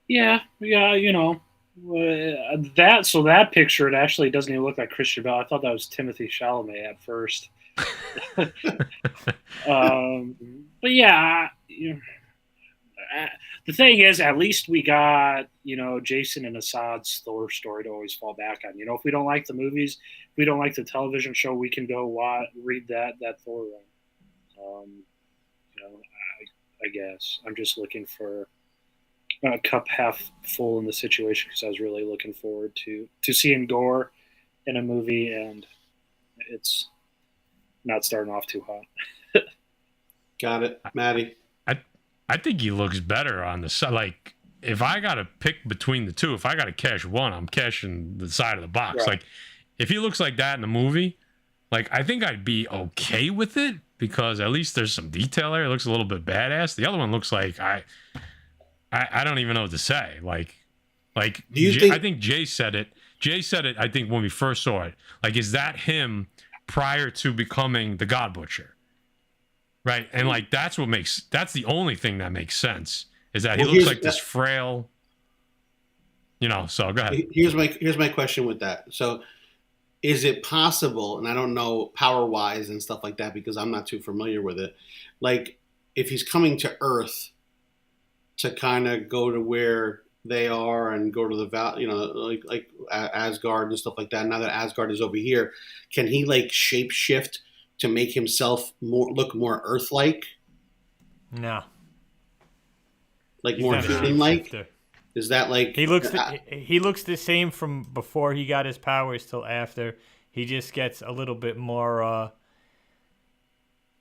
Yeah, that picture, it actually doesn't even look like Christian Bale. I thought that was Timothy Chalamet at first. But yeah, the thing is, at least we got, Jason and Assad's Thor story to always fall back on. If we don't like the movies, if we don't like the television show, we can go read that Thor run. I guess I'm just looking for a cup half full in the situation because I was really looking forward to seeing Gore in a movie, and it's not starting off too hot. Got it, Maddie. I think he looks better on the side. Like, if I got to pick between the two, if I got to cash one, I'm cashing the side of the box. Right. Like, if he looks like that in the movie, like, I think I'd be okay with it because at least there's some detail there. It looks a little bit badass. The other one looks like I don't even know what to say. Like, Do you think? I think Jay said it. Jay said it, I think, when we first saw it. Like, is that him prior to becoming the God Butcher? Right? And, like, that's the only thing that makes sense is that he looks like this frail, so go ahead. Here's my question with that. So, is it possible, and I don't know power-wise and stuff like that because I'm not too familiar with it, like, if he's coming to Earth to kind of go to where they are and go to the valley, like Asgard and stuff like that. Now that Asgard is over here, can he like shape shift to make himself look more Earth-like? No. Like He's more not a human-like? shapeshifter. Is that like He looks the same from before he got his powers till after. He just gets a little bit more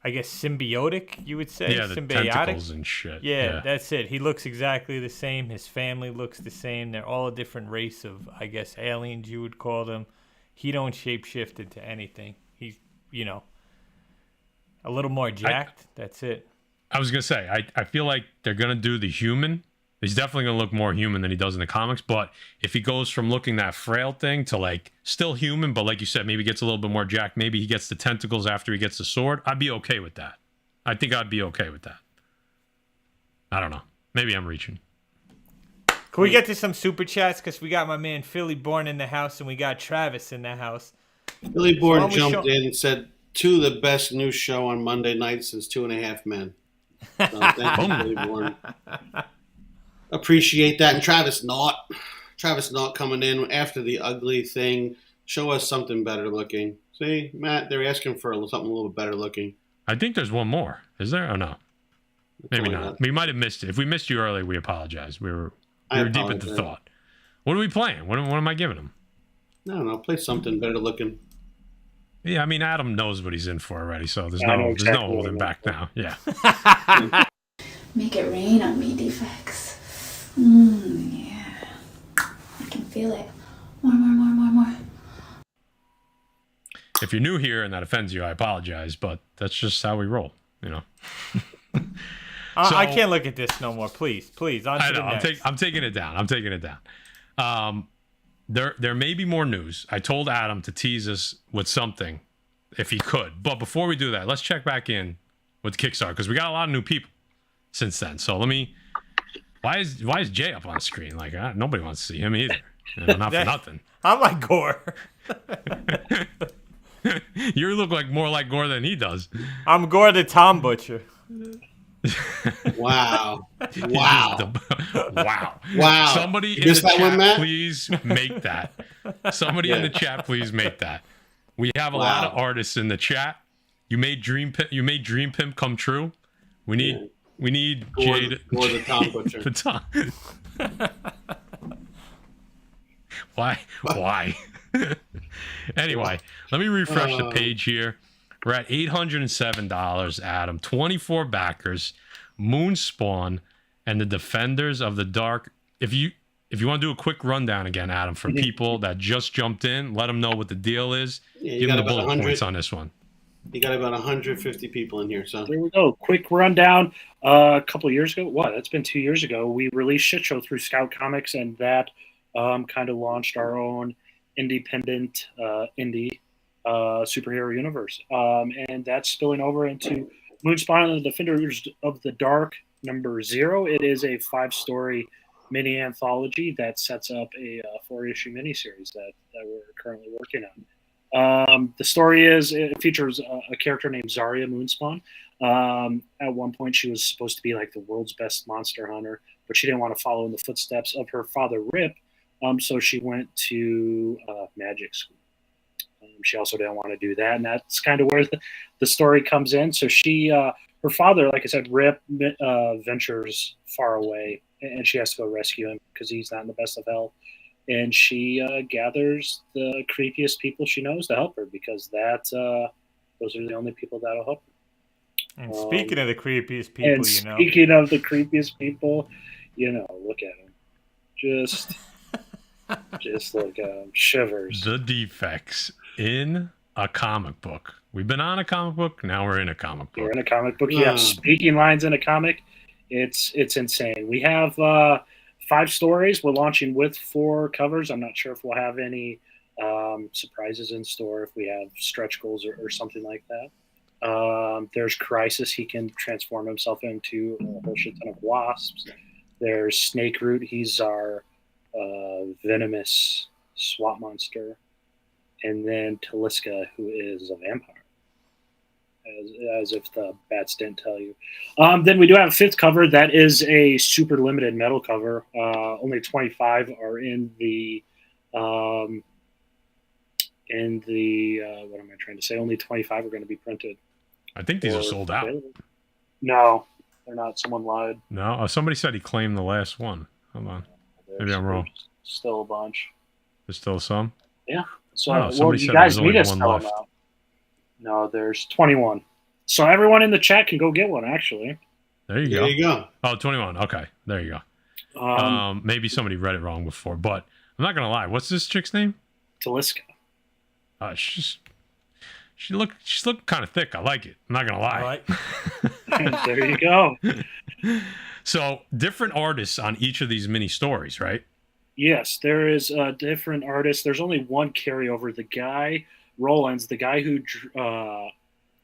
I guess symbiotic, you would say. Yeah, the symbiotic tentacles and shit. Yeah, that's it. He looks exactly the same. His family looks the same. They're all a different race of, I guess, aliens you would call them. He don't shapeshift into anything. He's, a little more jacked. That's it. I was going to say, I feel like they're going to do the human. He's definitely going to look more human than he does in the comics. But if he goes from looking that frail thing to like still human, but like you said, maybe gets a little bit more jacked. Maybe he gets the tentacles after he gets the sword. I'd be okay with that. I think I'd be okay with that. I don't know. Maybe I'm reaching. Can we get to some super chats? Because we got my man Philly Born in the house and we got Travis in the house. Billy Bourne jumped in and said, "To the best news show on Monday night since 2.5 Men." So thank you, Billy Bourne. Appreciate that. And Travis Knott coming in after the ugly thing. Show us something better looking. See, Matt, they're asking for something a little bit better looking. I think there's one more. Is there? Or no? Maybe not. We might have missed it. If we missed you earlier, we apologize. We were deep into thought. What are we playing? What am I giving him? I don't know. Play something better looking. Yeah, I mean, Adam knows what he's in for already, so there's I know no exactly holding back now. Yeah. Make it rain on me, Defects. Yeah. I can feel it. More. If you're new here and that offends you, I apologize, but that's just how we roll, I can't look at this no more. Please. On to the next. I'm taking it down. There may be more news. I told Adam to tease us with something if he could. But before we do that, let's check back in with Kickstarter because we got a lot of new people since then. So let me. Why is Jay up on the screen? Like nobody wants to see him either. Not for nothing. I'm like Gore. You look like more like Gore than he does. I'm Gore the Tom Butcher. Wow. Somebody in the chat, please make that. Somebody in the chat, please make that. We have a lot of artists in the chat. You made Dream Pimp come true. We need Jade or the Tom Butcher. The Tom. Why? Anyway, let me refresh the page here. We're at $807, Adam. 24 backers, MoonSpawn, and the Defenders of the Dark. If you want to do a quick rundown again, Adam, for people that just jumped in, let them know what the deal is. Give them the bullet points on this one. You got about 150 people in here, so there we go. Quick rundown. A couple of years ago, that's been 2 years ago, we released Shit Show through Scout Comics, and that kind of launched our own independent indie superhero universe. And that's spilling over into MoonSpawn and the Defenders of the Dark #0. It is a 5-story mini anthology that sets up a 4-issue miniseries that we're currently working on. The story it features a character named Zarya MoonSpawn. At one point, she was supposed to be like the world's best monster hunter, but she didn't want to follow in the footsteps of her father, Rip. So she went to magic school. She also didn't want to do that, and that's kind of where the story comes in. So her father, like I said, Rip, ventures far away, and she has to go rescue him because he's not in the best of health. And she gathers the creepiest people she knows to help her because that Those are the only people that'll help. And speaking of the creepiest people, And speaking of the creepiest people, look at them. Just look at them. Shivers. The Defects in a comic book. We've been on a comic book. Now we're in a comic book. We're in a comic book. Yeah, speaking lines in a comic. It's insane. We have 5 stories. We're launching with 4 covers. I'm not sure if we'll have any surprises in store, if we have stretch goals or something like that. There's Crisis. He can transform himself into a whole shit ton of wasps. There's Snake Root. He's our venomous swamp monster. And then Taliska, who is a vampire. As if the bats didn't tell you. Then we do have a 5th cover. That is a super limited metal cover. Only 25 are in the what am I trying to say? Only 25 are going to be printed. I think these are sold out. No, they're not. Someone lied. No, somebody said he claimed the last one. Hold on. Maybe I'm wrong. Still a bunch. There's still some? Yeah. So somebody you said guys there need was us only tell one them left. out. No, there's 21. So everyone in the chat can go get one, actually. There you go. There you go. Oh, 21. Okay. There you go. Maybe somebody read it wrong before, but I'm not going to lie. What's this chick's name? Taliska. She's looking kind of thick. I like it. I'm not going to lie. There you go. So different artists on each of these mini stories, right? Yes, there is different artists. There's only one carryover. The guy, Rollins, the guy who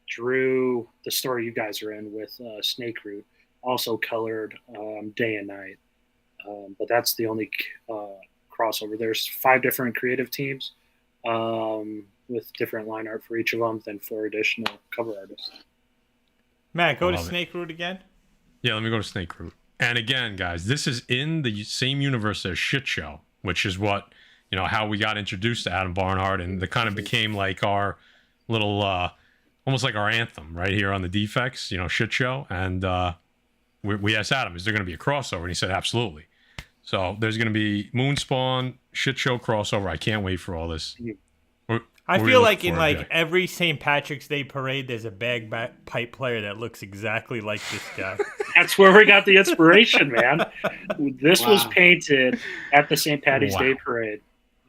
drew the story you guys are in with Snake Root, also colored Day and Night. But that's the only crossover. There's 5 different creative teams with different line art for each of them, then 4 additional cover artists. Matt, go to Snake Root again. Yeah, let me go to Snake Root. And again, guys, this is in the same universe as Shit Show, which is what, how we got introduced to Adam Barnhardt, and it kind of became like our little, almost like our anthem right here on the Defects, Shit Show. And we asked Adam, is there going to be a crossover? And he said, absolutely. So there's going to be MoonSpawn, Shit Show crossover. I can't wait for all this. I feel like in every St. Patrick's Day parade, there's a bagpipe player that looks exactly like this guy. That's where we got the inspiration, man. This was painted at the St. Patty's Day parade.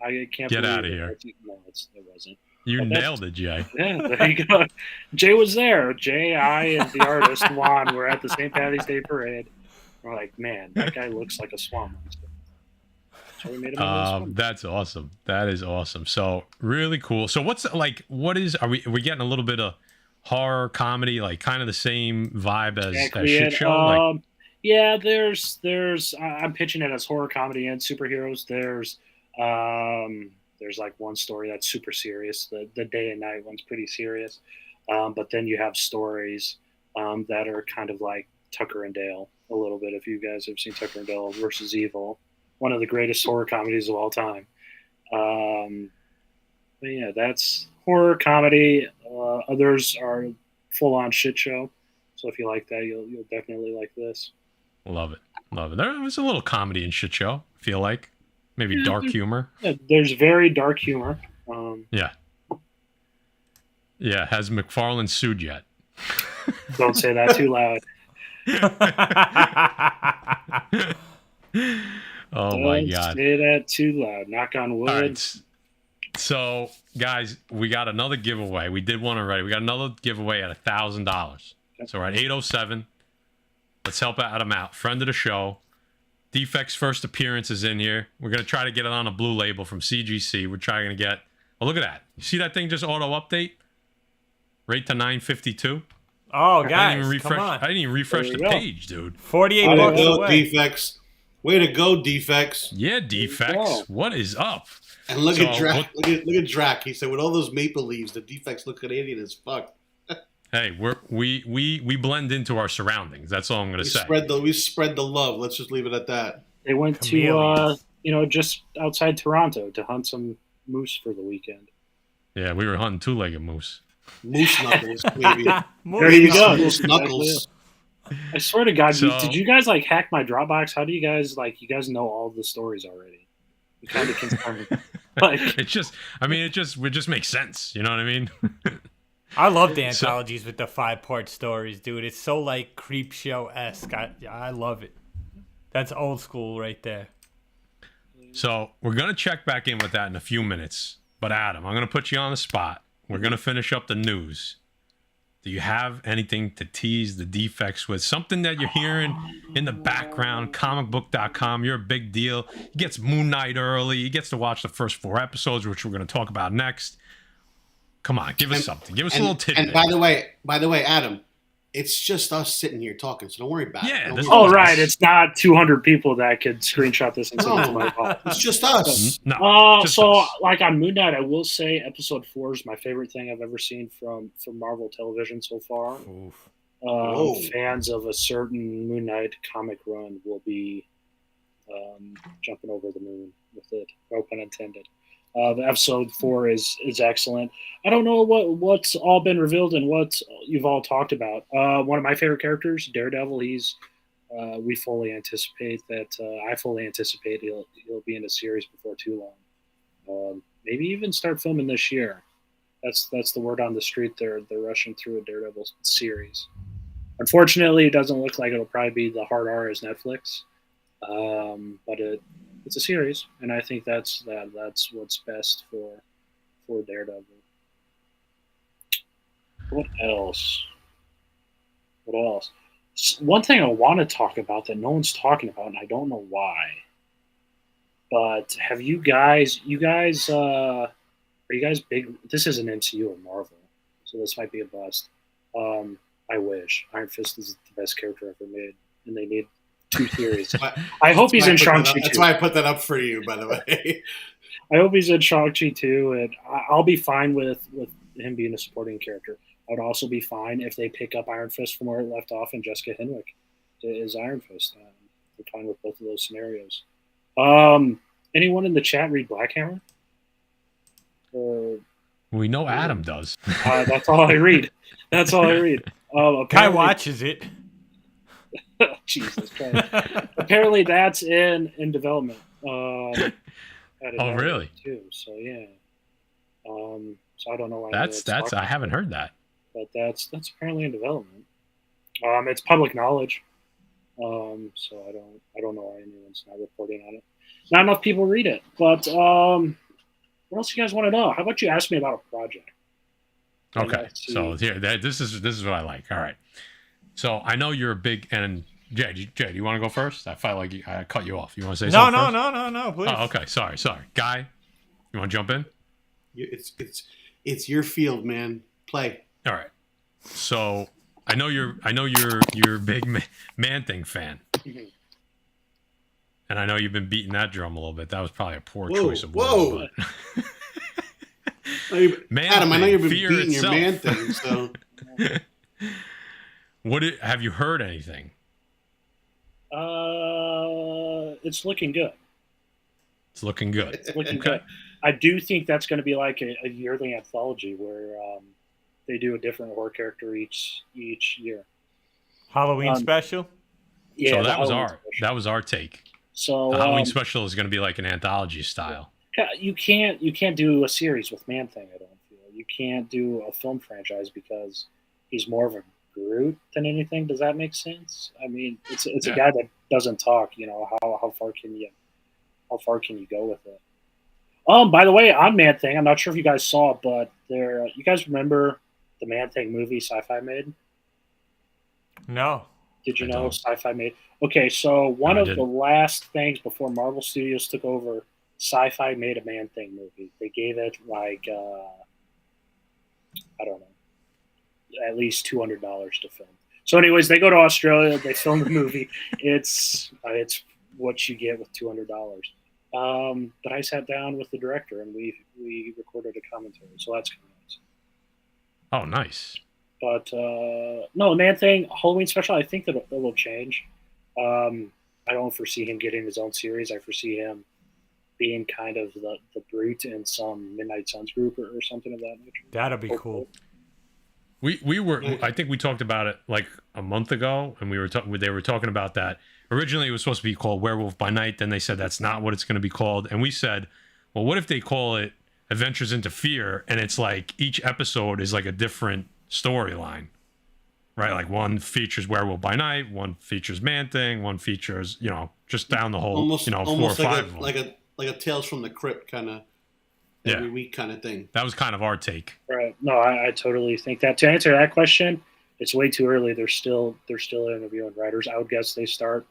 I can't get believe out of here. No, it wasn't. You nailed it, Jay. Yeah, there you go. Jay was there. Jay, I, and the artist Juan were at the St. Patty's Day parade. We're like, man, that guy looks like a swamp monster. So we made him that's awesome. That is awesome. So really cool. So are we getting a little bit of horror comedy, like kind of the same vibe as Shit Show? Yeah, there's I'm pitching it as horror comedy and superheroes. There's like one story that's super serious. The Day and Night one's pretty serious. But then you have stories that are kind of like Tucker and Dale a little bit. If you guys have seen Tucker and Dale versus Evil, one of the greatest horror comedies of all time. But yeah, that's horror comedy. Others are full on shit show. So if you like that, you'll definitely like this. Love it. There was a little comedy in Shit Show, I feel like. Maybe dark humor. Yeah, there's very dark humor. Yeah. Has McFarlane sued yet? Don't say that too loud. Oh my God. Don't say that too loud. Knock on wood. All right. So, guys, we got another giveaway. We did one already. We got another giveaway at $1,000. So we're at 807. Let's help Adam out. Friend of the show. Defects' first appearance is in here. We're going to try to get it on a blue label from CGC. We're trying to get... Oh, look at that. You see that thing just auto-update? Right to 952? Oh, guys, come on. I didn't even refresh the page, dude. 48 bucks away. Defects. Way to go, Defects. Yeah, Defects. What is up? And look at Drac. Look at Drac. He said, with all those maple leaves, the Defects look Canadian as fuck. Hey, we blend into our surroundings. That's all I'm going to say. We spread the love. Let's just leave it at that. They went to just outside Toronto to hunt some moose for the weekend. Yeah, we were hunting 2-legged moose. Moose knuckles, baby. There you go. Moose knuckles. I swear to God, did you guys hack my Dropbox? How do you guys you guys know all the stories already? You kind of concerned. It just makes sense. You know what I mean? I love the anthologies with the 5-part stories, dude. It's so like Creep Show-esque. I love it. That's old school right there. So we're going to check back in with that in a few minutes. But Adam, I'm going to put you on the spot. We're going to finish up the news. Do you have anything to tease the defects with? Something that you're hearing in the background, comicbook.com. You're a big deal. He gets Moon Knight early. He gets to watch the first 4 episodes, which we're going to talk about next. Come on, give us something. Give us a little tidbit. And by the way, Adam, it's just us sitting here talking, so don't worry about it. Oh, right. It's not 200 people that could screenshot this and send it to my phone. It's just us. Like on Moon Knight, I will say episode 4 is my favorite thing I've ever seen from Marvel television so far. Fans of a certain Moon Knight comic run will be jumping over the moon with it. No pun intended. The episode 4 is excellent. I don't know what's all been revealed and what you've all talked about. One of my favorite characters, Daredevil. I fully anticipate he'll be in a series before too long. Maybe even start filming this year. That's the word on the street. They're rushing through a Daredevil series. Unfortunately, it doesn't look like it'll probably be the hard R as Netflix. But it's a series, and I think that's what's best for Daredevil. What else? One thing I want to talk about that no one's talking about, and I don't know why. But have you guys? Are you guys big? This isn't MCU or Marvel, so this might be a bust. I wish Iron Fist is the best character ever made, and they need 2 theories. I hope he's in Shang-Chi 2. That's why I put that up for you, by the way. I hope he's in Shang-Chi 2, and I'll be fine with him being a supporting character. I would also be fine if they pick up Iron Fist from where it left off and Jessica Henwick is Iron Fist. I'm fine with both of those scenarios. Anyone in the chat read Black Hammer? We know Adam does. That's all I read. Kai watches it. Jesus Christ. Apparently that's in development. Oh, really? Too. So yeah. So I don't know why. That's I haven't heard that. But that's apparently in development. It's public knowledge. So I don't know why anyone's not reporting on it. Not enough people read it. But what else do you guys want to know? How about you ask me about a project? Okay. So here, this is what I like. All right. So I know you're a big and Jay, do you want to go first? I felt like I cut you off. You want to say something? No, please. Oh, okay. Sorry. Guy, you want to jump in? It's your field, man. Play. All right. So I know you're a big Man-Thing fan, and I know you've been beating that drum a little bit. That was probably a poor choice of words. Adam, I know you've been beating your Man-Thing. So, have you heard anything? It's looking good. It's looking good. It's looking good. I do think that's going to be like a yearly anthology where they do a different horror character each year. Halloween special. Yeah, so that was our take. So the Halloween special is going to be like an anthology style. Yeah, you can't do a series with Man-Thing. I don't feel you can't do a film franchise because he's more of a Groot than anything. Does that make sense? I mean, it's a guy that doesn't talk. You know, how far can you go with it? By the way, on Man-Thing, I'm not sure if you guys saw it, but you guys remember the Man-Thing movie Sci-Fi made? No. Did you know Sci-Fi made? Okay, so one of the last things before Marvel Studios took over, Sci-Fi made a Man-Thing movie. They gave it like I don't know, at least $200 to film. So, anyways, they go to Australia. They film the movie. It's what you get with $200. But I sat down with the director and we recorded a commentary. So that's kind of nice. Oh, nice. But no, Man-Thing Halloween special. I think that it will change. I don't foresee him getting his own series. I foresee him being kind of the brute in some Midnight Suns group or something of that nature. That'll be cool. We were, I think we talked about it like a month ago, and they were talking about that. Originally, it was supposed to be called Werewolf by Night. Then they said that's not what it's going to be called. And we said, well, what if they call it Adventures into Fear, and it's like each episode is like a different storyline, right? Like one features Werewolf by Night, one features Man Thing, one features, you know, just down the whole, almost, you know, 4 or almost 5 like of them. like a Tales from the Crypt kind of every week kind of thing. That was kind of our take. Right. No, I totally think that. To answer that question, it's way too early. They're still interviewing writers. I would guess they start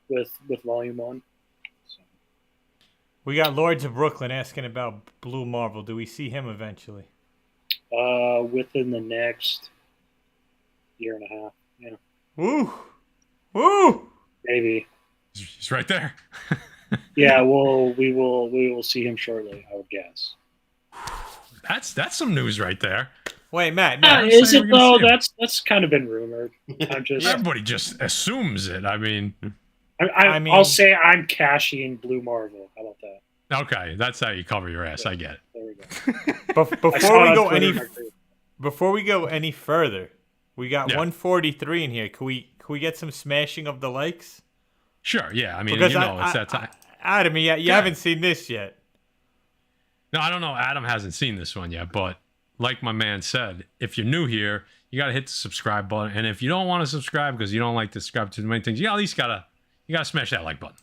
with volume 1. So. We got Lords of Brooklyn asking about Blue Marvel. Do we see him eventually? Within the next year and a half. Yeah. Woo! Woo! Maybe. He's right there. Yeah, we will see him shortly, I would guess. That's some news right there. Wait, Matt. Is it though? That's kind of been rumored. I'm just Everybody just assumes it. I mean, I'll say I'm cashing Blue Marvel. How about that? okay, that's how you cover your ass. I get it. There we go. Before we go any further, we got Yeah. 143 in here. Can we get some smashing of the likes? Sure, yeah. I mean, Because you know, it's that time. Adam, you haven't seen this yet. No, I don't know. Adam hasn't seen this one yet, but like my man said, if you're new here, you gotta hit the subscribe button. And if you don't want to subscribe because you don't like to subscribe to many things, you at least gotta smash that like button.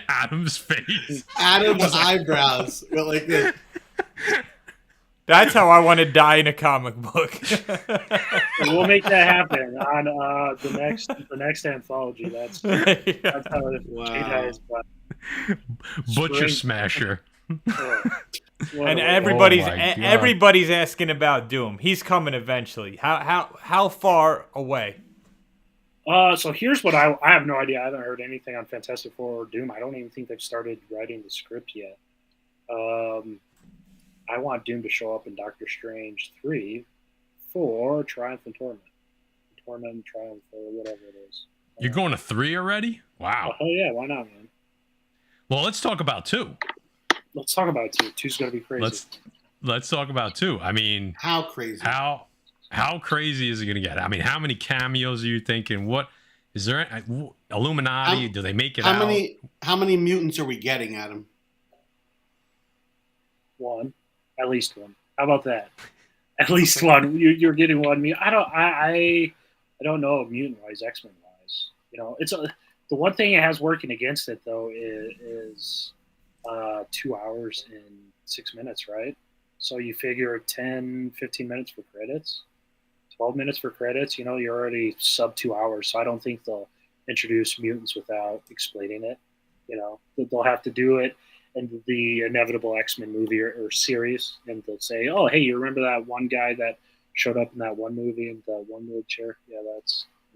Adam's face. Adam's eyebrows go like this. That's how I want to die in a comic book. We'll make that happen on the next anthology. That's how it is. Butcher Smasher. And everybody's asking about Doom. He's coming eventually. How far away? So here's what I have no idea. I haven't heard anything on Fantastic Four or Doom. I don't even think they've started writing the script yet. I want Doom to show up in Doctor Strange 3 for Triumph and Torment. Torment, Triumph, or whatever it is. You're going to 3 already? Wow. Oh yeah, why not, man? Well, let's talk about 2. Let's talk about 2. 2's gonna be crazy. Let's talk about 2. I mean, How crazy? How crazy is it gonna get? I mean, how many cameos are you thinking? What is there? Illuminati? Do they make it out? How many mutants are we getting, Adam? 1, at least 1. How about that? At least 1. You're getting 1. I don't know mutant wise, X-Men wise. You know, the one thing it has working against it though is 2 hours and 6 minutes, right? So you figure 10, 15 minutes for credits, 12 minutes for credits. You know, you're already sub 2 hours. So I don't think they'll introduce mutants without explaining it. You know, they'll have to do it in the inevitable X-Men movie or series, and they'll say, "Oh, hey, you remember that one guy that showed up in that one movie in the one wheelchair?" Yeah, I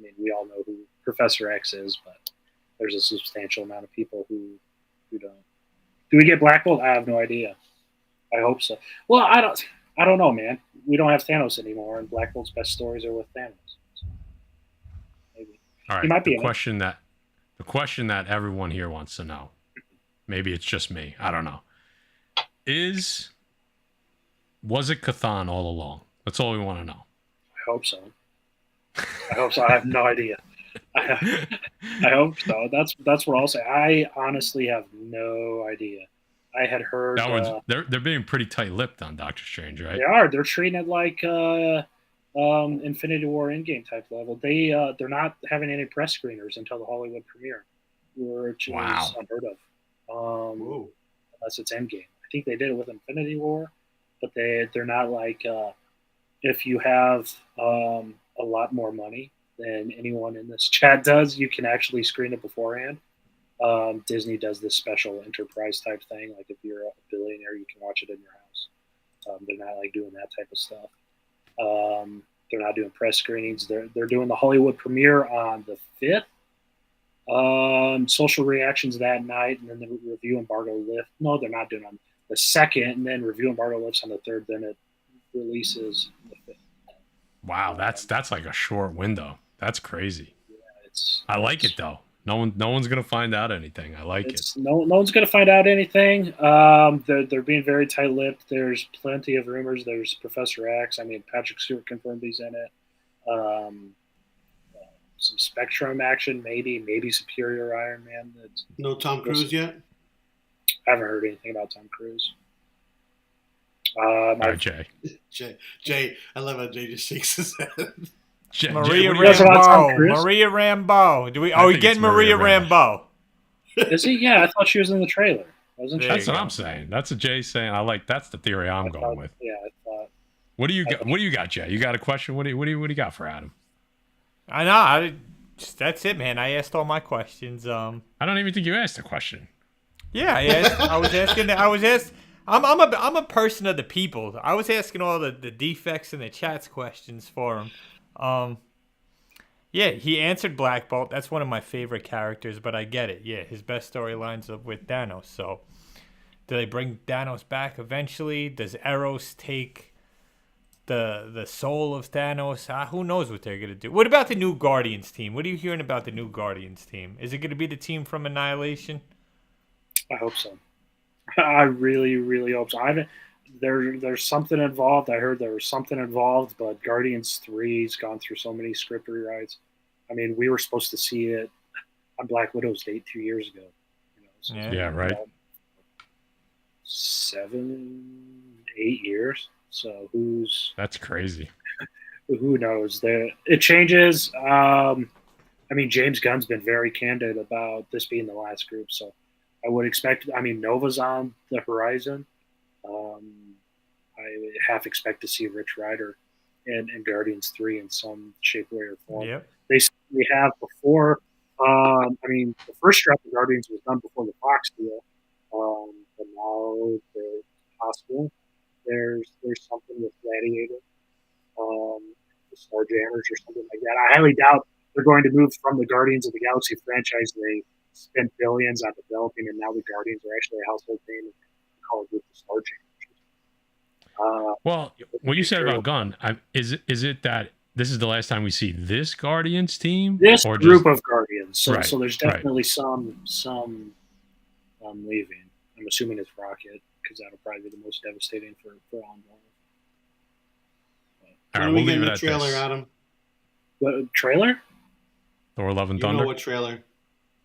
mean, we all know who Professor X is, but there's a substantial amount of people who don't. Do we get Black Bolt? I have no idea. I hope so. Well, I don't know, man. We don't have Thanos anymore, and Black Bolt's best stories are with Thanos. So maybe. All right. He might be the question that everyone here wants to know. Maybe it's just me. I don't know. Was it Cthulhu all along? That's all we want to know. I hope so. I have no idea. I hope so. That's what I'll say. I honestly have no idea. I had heard they're being pretty tight-lipped on Doctor Strange, right? They are. They're treating it like Infinity War Endgame type level. They're not having any press screeners until the Hollywood premiere, which is unheard of. Unless it's Endgame. I think they did it with Infinity War, but they're not like if you have a lot more money than anyone in this chat does, you can actually screen it beforehand. Disney does this special enterprise type thing. Like if you're a billionaire, you can watch it in your house. They're not like doing that type of stuff. They're not doing press screenings. They're doing the Hollywood premiere on the 5th. Social reactions that night, and then the review embargo lift. No, they're not doing it on the 2nd, and then review embargo lifts on the 3rd. Then it releases on the 5th. Wow, that's like a short window. That's crazy. Yeah, I like it though. No one's gonna find out anything. I like it. No one's gonna find out anything. They're being very tight-lipped. There's plenty of rumors. There's Professor X. I mean, Patrick Stewart confirmed he's in it. Spectrum action, maybe Superior Iron Man. That's, No Tom Cruise yet? I haven't heard anything about Tom Cruise. All right, Jay. Jay, I love how Jay just shakes his head. Jay, Maria what do you got? Rambeau. Maria Rambeau. Do we? I Oh, we think getting it's Maria Maria Rambeau. Is he? Yeah, I thought she was in the trailer. Wasn't she? There That's what I'm saying. That's what Jay's saying. That's the theory I'm going with. Yeah, I thought. What do you got? What do you got, Jay? You got a question? What do you got for Adam? I know. That's it, man. I asked all my questions. I don't even think you asked a question. Yeah, I was asking. I'm a person of the people. I was asking all the defects in the chats questions for him. Yeah, he answered Black Bolt. That's one of my favorite characters, but I get it. Yeah, his best storylines are with Thanos. So, do they bring Thanos back eventually? Does Eros take the soul of Thanos? Who knows what they're gonna do? What about the new Guardians team? What are you hearing about the new Guardians team? Is it gonna be the team from Annihilation? I hope so. I really, really hope so. There's something involved. I heard there was something involved, but Guardians 3's gone through so many script rewrites. I mean, we were supposed to see it on Black Widow's date 2 years ago. So Yeah, right. 7, 8 years. So That's crazy. who knows? It changes. I mean, James Gunn's been very candid about this being the last group, so I would expect. I mean, Nova's on the horizon. I half expect to see Rich Rider in Guardians 3 in some shape, way, or form. Yep. We have before. I mean, the first draft of Guardians was done before the Fox deal, but now it's possible. There's something with Gladiator, the Starjammers or something like that. I highly doubt they're going to move from the Guardians of the Galaxy franchise they spent billions on developing, and now the Guardians are actually a household name and call it the Starjammers. Well, what you said about Gunn, is it that this is the last time we see this Guardians team? This or group just, of Guardians. So, Right, so there's definitely some leaving. I'm assuming it's Rocket, because that'll probably be the most devastating for Ongoing. All When right, we we'll get leave it the at trailer, this. Adam? What trailer? Thor: Love and You Thunder. know what trailer?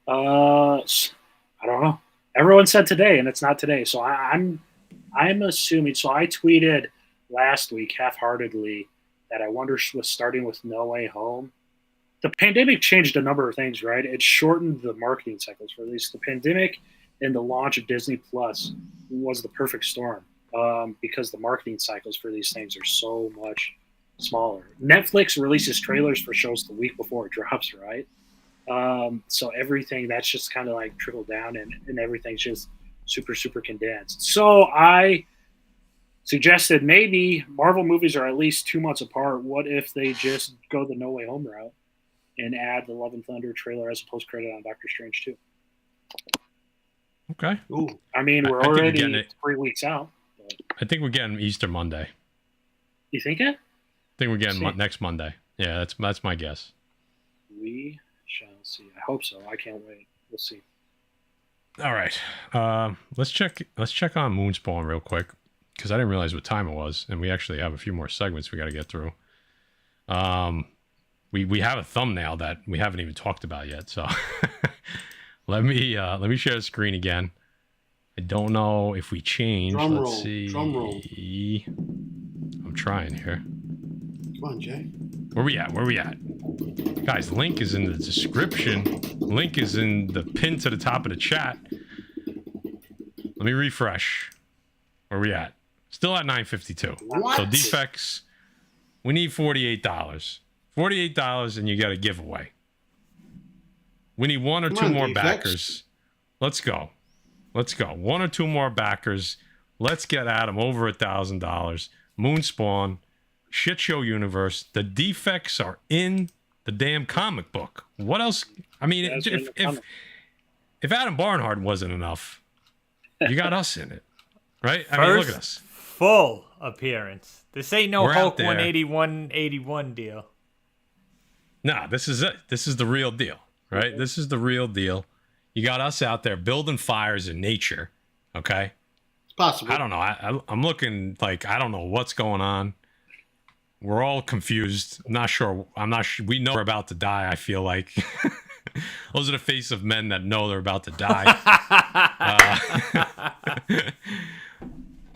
I don't know. Everyone said today, and it's not today. So I'm assuming. So I tweeted last week half-heartedly that I wonder was starting with No Way Home. The pandemic changed a number of things, right? It shortened the marketing cycles for these. The pandemic and the launch of Disney Plus was the perfect storm because the marketing cycles for these things are so much smaller. Netflix releases trailers for shows the week before it drops, right? So everything that's just kind of like trickled down and everything's just super, super condensed. So I suggested maybe Marvel movies are at least 2 months apart. What if they just go the No Way Home route and add the Love and Thunder trailer as a post-credit on Doctor Strange 2? Okay. Ooh, I mean, we're I think you're already getting it. 3 weeks out. But I think we're getting Easter Monday. you think it? I think we're getting See. next Monday. Yeah, that's my guess. We shall see. I hope so. I can't wait. We'll see. All right. Let's check on MoonSpawn real quick because I didn't realize what time it was, and we actually have a few more segments we got to get through. We have a thumbnail that we haven't even talked about yet, so let me share the screen again. I don't know if we changed. Drum Let's roll. see. Drum roll. I'm trying here. come on, Jay. Where we at? Guys, link is in the description. Link is in the pin to the top of the chat. Let me refresh. Where we at? Still at $9.52. What? So defects, we need $48. $48 and you got a giveaway. We need one or Come two on, more defects. backers. Let's go. One or two more backers. Let's get Adam over $1,000. MoonSpawn, Shit Show Universe. The defects are in the damn comic book. What else? I mean, Yeah, it's in the comic. if Adam Barnhardt wasn't enough, you got us in it, right? I mean, look at us. Full appearance. This ain't no We're out Hulk there. 181 deal. Nah, this is it. This is the real deal, right? This is the real deal. You got us out there building fires in nature, okay? It's possible. I don't know. I'm looking like I don't know what's going on. we're all confused. I'm not sure. We know we're about to die, I feel like. Those are the face of men that know they're about to die.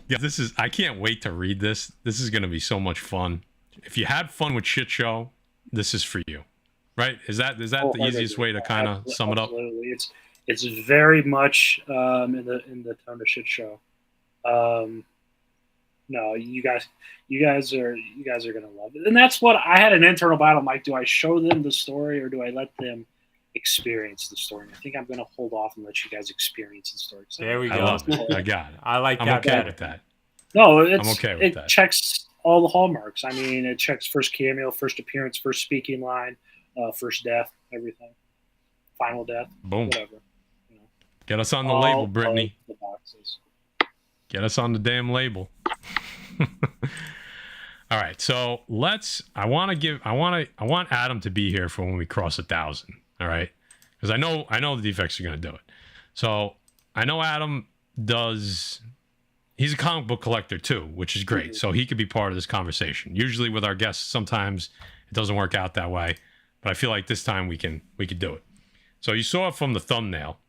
Yeah, I can't wait to read this. This is going to be so much fun. If you had fun with Shit Show, this is for you. Right? Is that the easiest way to kind of sum it up? Absolutely. It's very much in the tone of Shit Show. No, you guys are gonna love it, and that's what I had an internal battle. I'm like, do I show them the story or do I let them experience the story? And I think I'm gonna hold off and let you guys experience the story. There we go. I love it. I got it. I like I'm that. okay with that. No, I'm okay with that. It checks all the hallmarks. I mean, it checks first cameo, first appearance, first speaking line, first death, everything, final death, Boom. whatever. You know, Get us on the label, Brittany. The boxes. Get us on the damn label. All right, so I want Adam to be here for when we cross 1,000. All right, because I know the Defects are going to do it. So I know Adam does. He's a comic book collector too, which is great. So he could be part of this conversation. Usually with our guests, sometimes it doesn't work out that way, but I feel like this time we could do it. So you saw it from the thumbnail.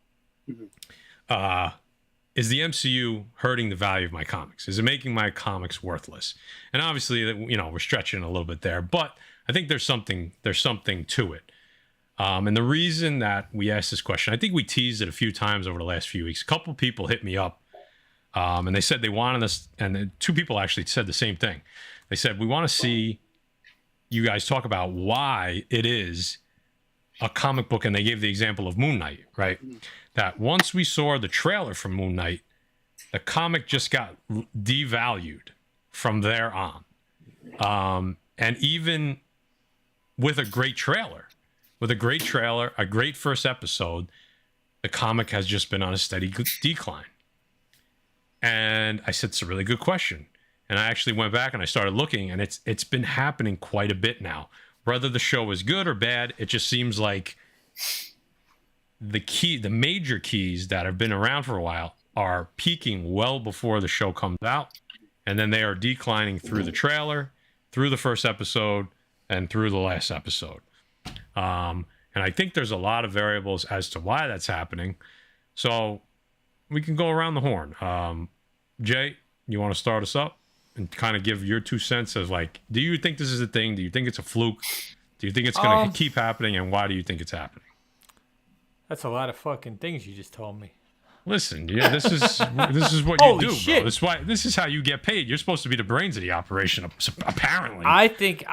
Is the MCU hurting the value of my comics? Is it making my comics worthless? And obviously, you know, we're stretching a little bit there, but I think there's something to it. And the reason that we asked this question, I think we teased it a few times over the last few weeks. A couple people hit me up, and they said they wanted us, and two people actually said the same thing. They said, we want to see you guys talk about why it is a comic book, and they gave the example of Moon Knight, right? That once we saw the trailer for Moon Knight, the comic just got devalued from there on. And even with a great trailer, a great first episode, the comic has just been on a steady decline. And I said, it's a really good question. And I actually went back and I started looking, and it's been happening quite a bit now. Whether the show is good or bad, it just seems like the major keys that have been around for a while are peaking well before the show comes out, and then they are declining through the trailer, through the first episode, and through the last episode. And I think there's a lot of variables as to why that's happening. So we can go around the horn. Jay, you want to start us up and kind of give your 2 cents as like, do you think this is a thing? Do you think it's a fluke? Do you think it's going to keep happening? And why do you think it's happening? That's a lot of fucking things you just told me. Listen, yeah, this is what you Holy do, shit. bro. This is how you get paid. You're supposed to be the brains of the operation, apparently. I think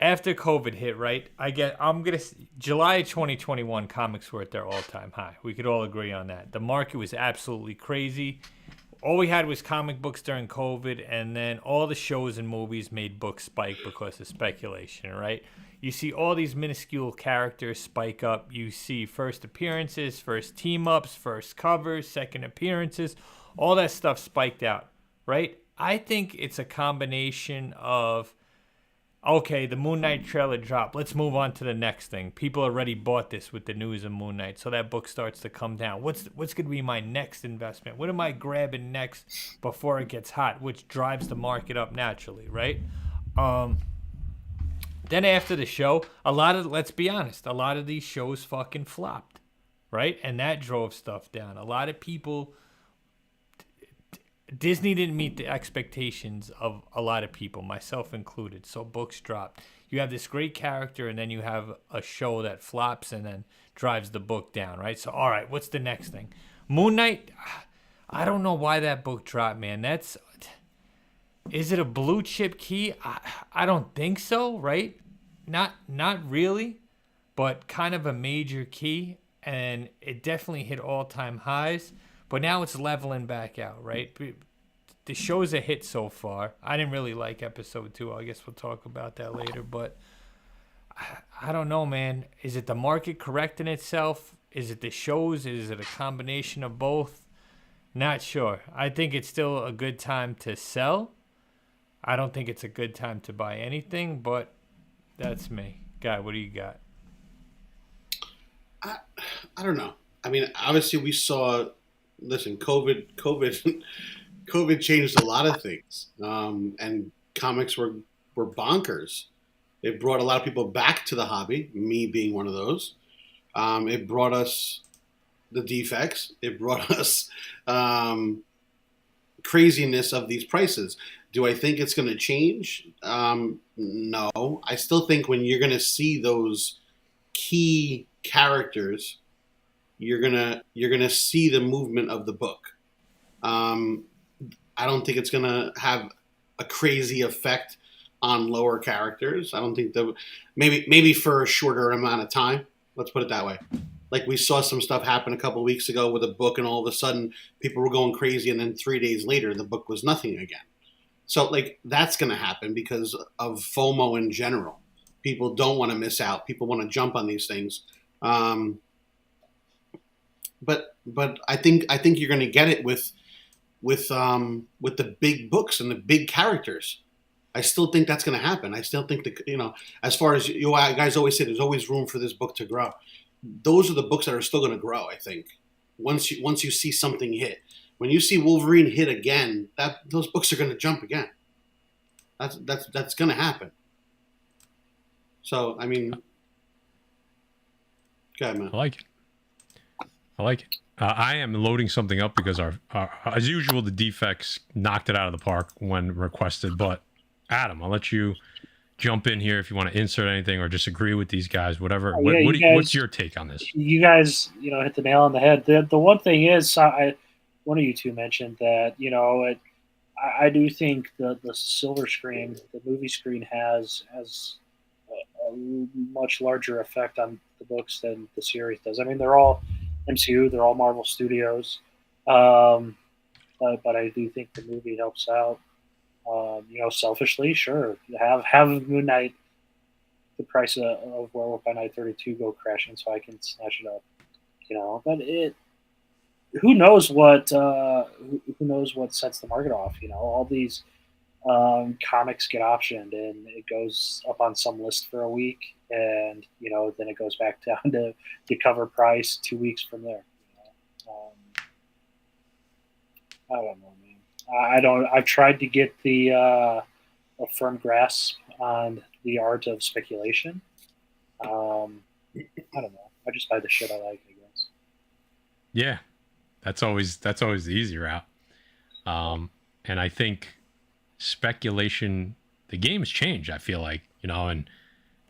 after COVID hit, right? July 2021 comics were at their all-time high. We could all agree on that. The market was absolutely crazy. All we had was comic books during COVID, and then all the shows and movies made books spike because of speculation, right? You see all these minuscule characters spike up. You see first appearances, first team-ups, first covers, second appearances. All that stuff spiked out, right? I think it's a combination of, okay, the Moon Knight trailer dropped. Let's move on to the next thing. People already bought this with the news of Moon Knight, so that book starts to come down. What's going to be my next investment? What am I grabbing next before it gets hot, which drives the market up naturally, right? Then after the show, let's be honest, a lot of these shows fucking flopped, right? And that drove stuff down. A lot of people, Disney didn't meet the expectations of a lot of people, myself included, so books dropped. You have this great character, and then you have a show that flops and then drives the book down, right? So, all right, what's the next thing? Moon Knight, I don't know why that book dropped, man. Is it a blue chip key? I don't think so, right? Not really, but kind of a major key, and it definitely hit all-time highs, but now it's leveling back out, right? The show's a hit so far. I didn't really like episode 2. I guess we'll talk about that later, but I don't know, man. Is it the market correcting itself? Is it the shows? Is it a combination of both? Not sure. I think it's still a good time to sell. I don't think it's a good time to buy anything, but that's me. Guy, what do you got? I don't know. I mean, obviously we saw, listen, COVID changed a lot of things. And comics were bonkers. It brought a lot of people back to the hobby, me being one of those. It brought us the defects. It brought us craziness of these prices. Do I think it's going to change? No. I still think when you're going to see those key characters, you're gonna see the movement of the book. I don't think it's gonna have a crazy effect on lower characters. I don't think that maybe for a shorter amount of time. Let's put it that way. Like we saw some stuff happen a couple of weeks ago with a book, and all of a sudden people were going crazy, and then 3 days later the book was nothing again. So like that's gonna happen because of FOMO in general. People don't want to miss out. People want to jump on these things. But I think you're going to get it with the big books and the big characters. I still think that's going to happen. I still think that, as far as you guys always say, there's always room for this book to grow. Those are the books that are still going to grow. I think once you see something hit, when you see Wolverine hit again, those books are going to jump again. That's going to happen. So I mean, go ahead, man. I like it. I am loading something up because our as usual, the defects knocked it out of the park when requested. But Adam, I'll let you jump in here if you want to insert anything or disagree with these guys, whatever. What's your take on this? You guys, hit the nail on the head. The one thing is, one of you two mentioned that, I do think the silver screen, the movie screen has a much larger effect on the books than the series does. I mean, they're all MCU, they're all Marvel Studios, but I do think the movie helps out. Selfishly, sure, have Moon Knight, the price of Werewolf by Night 32 go crashing so I can snatch it up. But who knows what sets the market off? All these comics get optioned and it goes up on some list for a week, and then it goes back down to the cover price 2 weeks from there. I don't know, man. I've tried to get a firm grasp on the art of speculation. I don't know. I just buy the shit I like, I guess. Yeah, that's always the easy route. And I think speculation, the game has changed, I feel like, and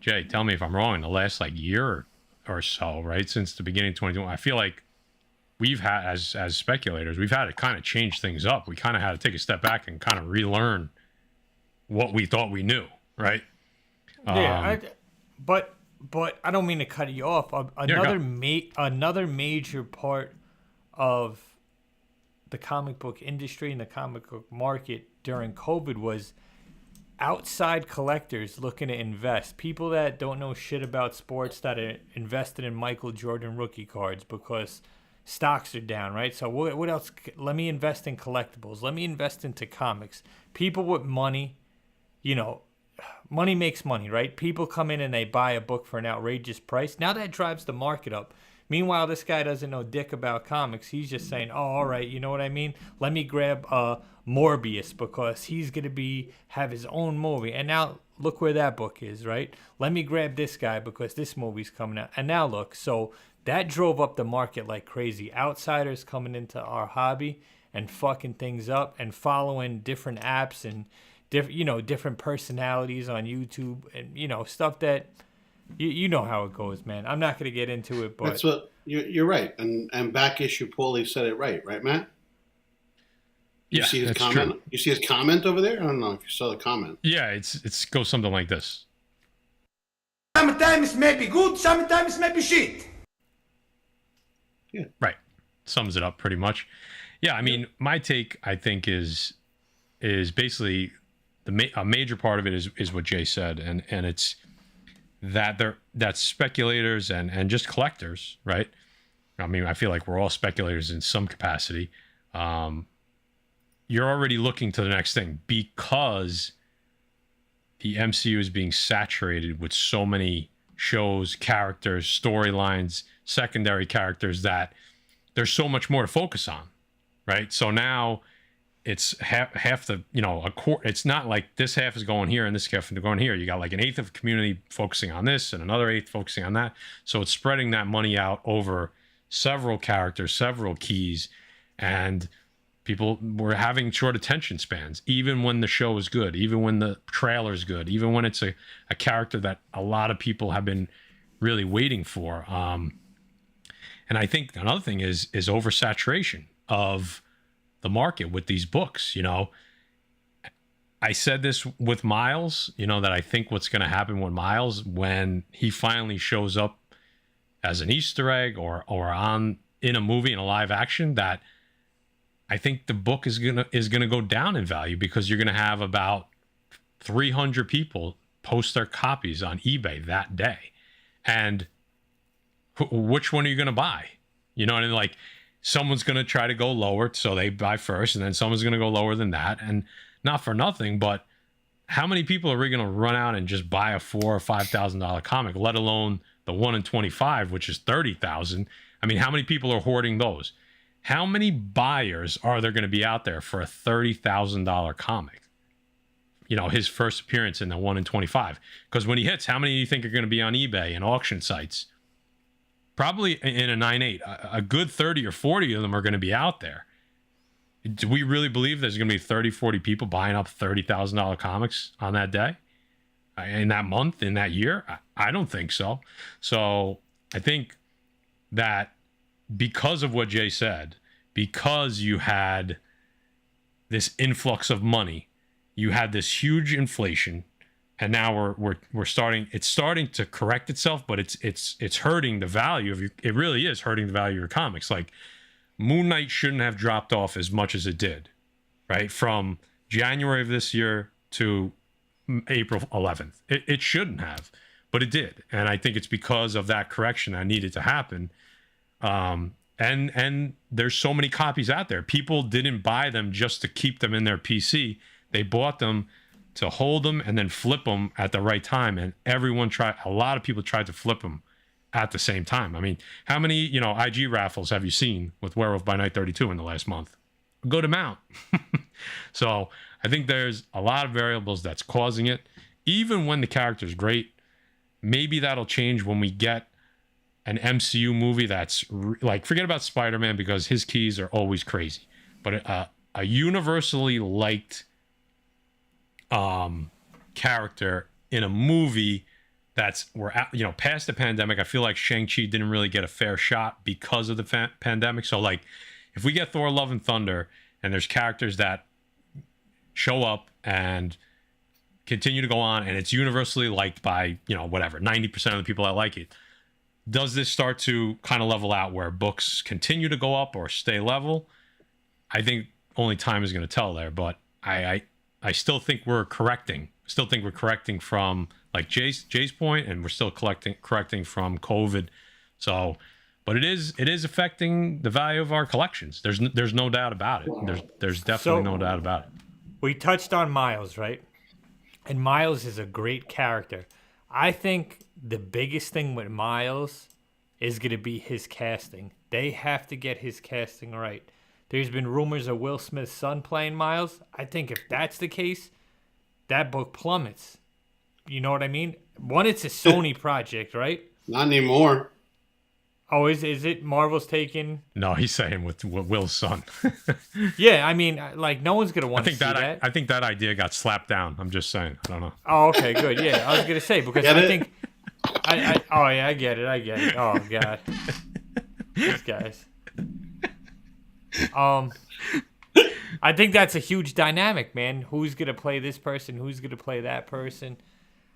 Jay, tell me if I'm wrong, in the last year or so, right, since the beginning of 2021, I feel like we've had, as speculators, we've had to kind of change things up. We kind of had to take a step back and kind of relearn what we thought we knew, right? Yeah, but I don't mean to cut you off. Another major part of the comic book industry and the comic book market during COVID was outside collectors looking to invest. People that don't know shit about sports that are invested in Michael Jordan rookie cards because stocks are down, right? So what else? Let me invest in collectibles. Let me invest into comics. People with money, money makes money, right? People come in and they buy a book for an outrageous price. Now that drives the market up. Meanwhile, this guy doesn't know dick about comics. He's just saying, oh, all right, you know what I mean? Let me grab Morbius because he's going to have his own movie. And now look where that book is, right? Let me grab this guy because this movie's coming out. And now look, so that drove up the market like crazy. Outsiders coming into our hobby and fucking things up and following different apps and different personalities on YouTube and, stuff that... You know how it goes, man. I'm not going to get into it, but that's what you're right. And back issue, Paulie said it right, Matt? You see his comment? True. You see his comment over there? I don't know if you saw the comment. Yeah, it's goes something like this. Sometimes maybe good, sometimes maybe shit. Yeah. Right. Sums it up pretty much. Yeah, I mean, my take, I think, is basically a major part of it is what Jay said, and it's that's speculators and just collectors, right? I mean, I feel like we're all speculators in some capacity. You're already looking to the next thing because the MCU is being saturated with so many shows, characters, storylines, secondary characters that there's so much more to focus on, right? So now it's half the, it's not like this half is going here and this half is going here. You got like an eighth of community focusing on this and another eighth focusing on that. So it's spreading that money out over several characters, several keys, and people were having short attention spans, even when the show is good, even when the trailer is good, even when it's a character that a lot of people have been really waiting for. And I think another thing is oversaturation of the market with these books. I said this with Miles, that I think what's going to happen with Miles when he finally shows up as an Easter egg or in a movie, in a live action, that I think the book is gonna go down in value, because you're gonna have about 300 people post their copies on eBay that day, and which one are you gonna buy? And like, someone's gonna try to go lower, so they buy first, and then someone's gonna go lower than that, and not for nothing, but how many people are we gonna run out and just buy a $4,000 or $5,000 comic? Let alone the 1 in 25, which is 30,000. I mean, how many people are hoarding those? How many buyers are there going to be out there for a $30,000 comic? His first appearance in the 1 in 25. Because when he hits, how many do you think are going to be on eBay and auction sites? Probably in a 9.8. A good 30 or 40 of them are going to be out there. Do we really believe there's going to be 30, 40 people buying up $30,000 comics on that day? In that month, in that year? I don't think so. So I think that because of what Jay said, because you had this influx of money, you had this huge inflation, and now we're starting. It's starting to correct itself, but it's hurting the value of your. It really is hurting the value of your comics. Like, Moon Knight shouldn't have dropped off as much as it did, right? From January of this year to April 11th, it shouldn't have, but it did, and I think it's because of that correction that needed to happen. And there's so many copies out there. People didn't buy them just to keep them in their PC. They bought them to hold them and then flip them at the right time. And a lot of people tried to flip them at the same time. I mean, how many, IG raffles have you seen with Werewolf by Night 32 in the last month? A good amount. So I think there's a lot of variables that's causing it. Even when the character's great, maybe that'll change when we get an MCU movie that's like, forget about Spider-Man because his keys are always crazy, but a universally liked character in a movie that's past the pandemic. I feel like Shang-Chi didn't really get a fair shot because of the pandemic. So like, if we get Thor: Love and Thunder and there's characters that show up and continue to go on and it's universally liked by 90% of the people that like it, does this start to kind of level out where books continue to go up or stay level? I think only time is going to tell there, but I still think we're correcting. Still think we're correcting from, like Jay's point, and we're still correcting from COVID. So, but it is affecting the value of our collections. There's no doubt about it. There's definitely no doubt about it. We touched on Miles, right? And Miles is a great character. I think the biggest thing with Miles is going to be his casting. They have to get his casting right. There's been rumors of Will Smith's son playing Miles. I think if that's the case, that book plummets. You know what I mean? One, it's a Sony project, right? Not anymore. Oh, is it Marvel's taking? No, he's saying with Will's son. Yeah, I mean, like, no one's gonna want to see that. I think that idea got slapped down. I'm just saying. I don't know. Oh, okay, good. Yeah, I was gonna say because I think, I get it. Oh God, these guys. I think that's a huge dynamic, man. Who's gonna play this person? Who's gonna play that person?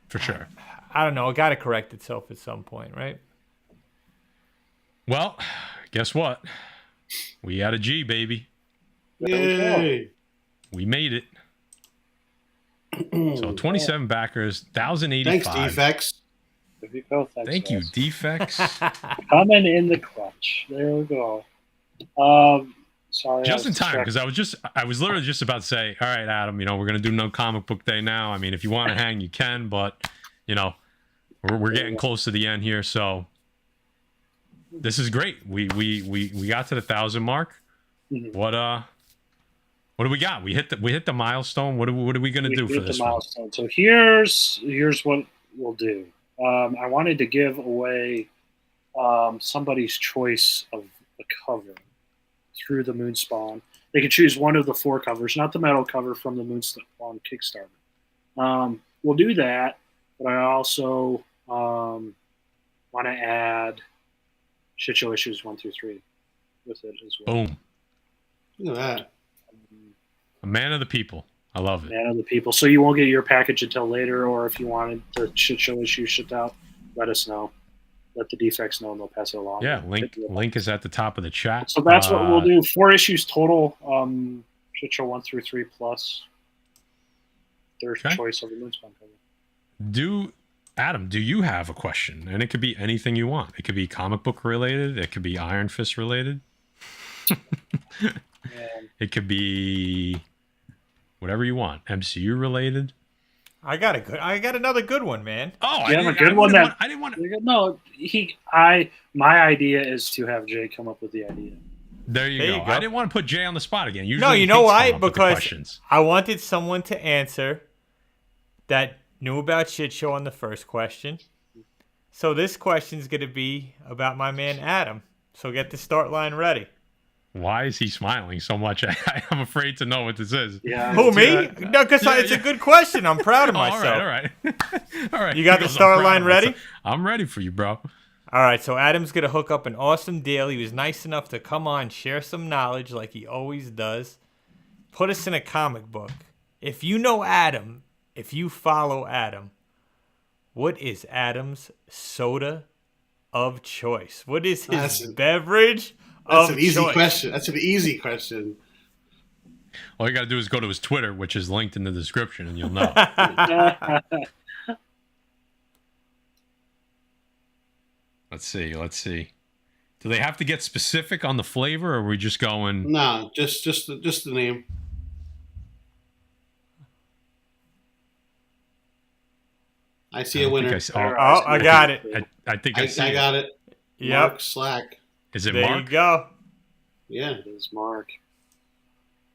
For sure. I don't know. It got to correct itself at some point, right? Well, guess what? We had a G, baby. Yay! We made it. So 27 backers, 1,085. Thanks, Defects. There you go. Thank you, Defects. Coming in the clutch. There we go. Sorry. Just in time, because I was literally just about to say, all right, Adam, we're gonna do no comic book day now. I mean, if you want to hang, you can, but we're getting close to the end here, so this is great. We got to the 1,000 mark. Mm-hmm. What do we got? We hit the milestone. What are we gonna do for this one? Milestone. So here's what we'll do. I wanted to give away somebody's choice of a cover through the MoonSpawn. They can choose one of the 4 covers, not the metal cover from the MoonSpawn Kickstarter. We'll do that, but I also want to add Shit Show issues 1 through 3 with it as well. Boom. Look at that. A man of the people. I love it. Man of the people. So you won't get your package until later, or if you wanted the Shit Show issue shipped out, let us know. Let the Defects know, and they'll pass it along. Yeah, link is at the top of the chat. So that's what we'll do. 4 issues total. Shit Show 1 through 3 plus their choice of the MoonSpawn cover. Adam, do you have a question? And it could be anything you want. It could be comic book related. It could be Iron Fist related. It could be whatever you want. MCU related. I got another good one, man. Oh, I didn't want to. No, my idea is to have Jay come up with the idea. There you go. I didn't want to put Jay on the spot again. Usually no, you know why? Because questions. I wanted someone to answer that knew about Shit Show on the first question. So this question's going to be about my man Adam. So get the start line ready. Why is he smiling so much? I'm afraid to know what this is. Yeah. Who, me? No, because it's a good question. I'm proud of myself. All right. All right. You got the start line ready? I'm ready for you, bro. All right, so Adam's going to hook up an awesome deal. He was nice enough to come on, share some knowledge like he always does. Put us in a comic book. If you know Adam, if you follow Adam, what is Adam's soda of choice? What is his beverage That's of an easy choice? question. That's an easy question. All you got to do is go to his Twitter, which is linked in the description, and you'll know. Let's see. Do they have to get specific on the flavor, or are we just going? No, just the name. I see a winner. I got it. I think I see I got it. Yep. Mark Slack. Is it There Mark? you go. Yeah, It is Mark.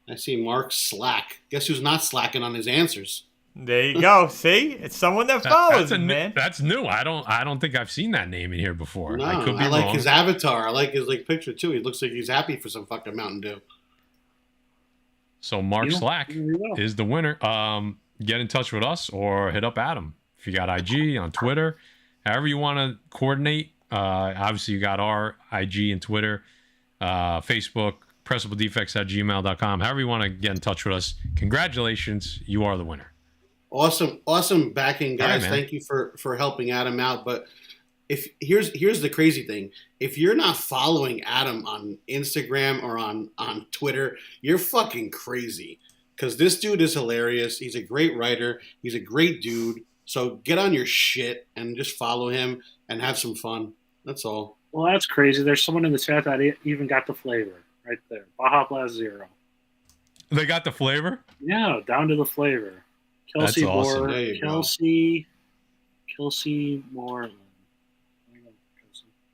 I see Mark Slack. Guess who's not slacking on his answers? There you go. See? It's someone that follows him, man. That's new. I don't think I've seen that name in here before. No, I could be I like wrong. his avatar. I like his picture too. He looks like he's happy for some fucking Mountain Dew. So Mark Slack is the winner. Get in touch with us or hit up Adam if you got IG on Twitter, however you want to coordinate. Obviously, you got our IG and Twitter, Facebook, PressableDefects@gmail.com. However you want to get in touch with us. Congratulations, you are the winner. Awesome backing, guys. Right, thank you for helping Adam out. But if here's the crazy thing: if you're not following Adam on Instagram or on Twitter, you're fucking crazy. Because this dude is hilarious. He's a great writer. He's a great dude. So get on your shit and just follow him and have some fun. That's all. Well, that's crazy. There's someone in the chat that even got the flavor right there. Baja Blast 0. They got the flavor? Yeah, down to the flavor. Kelsey That's awesome. Moore. There you go. Kelsey Moore.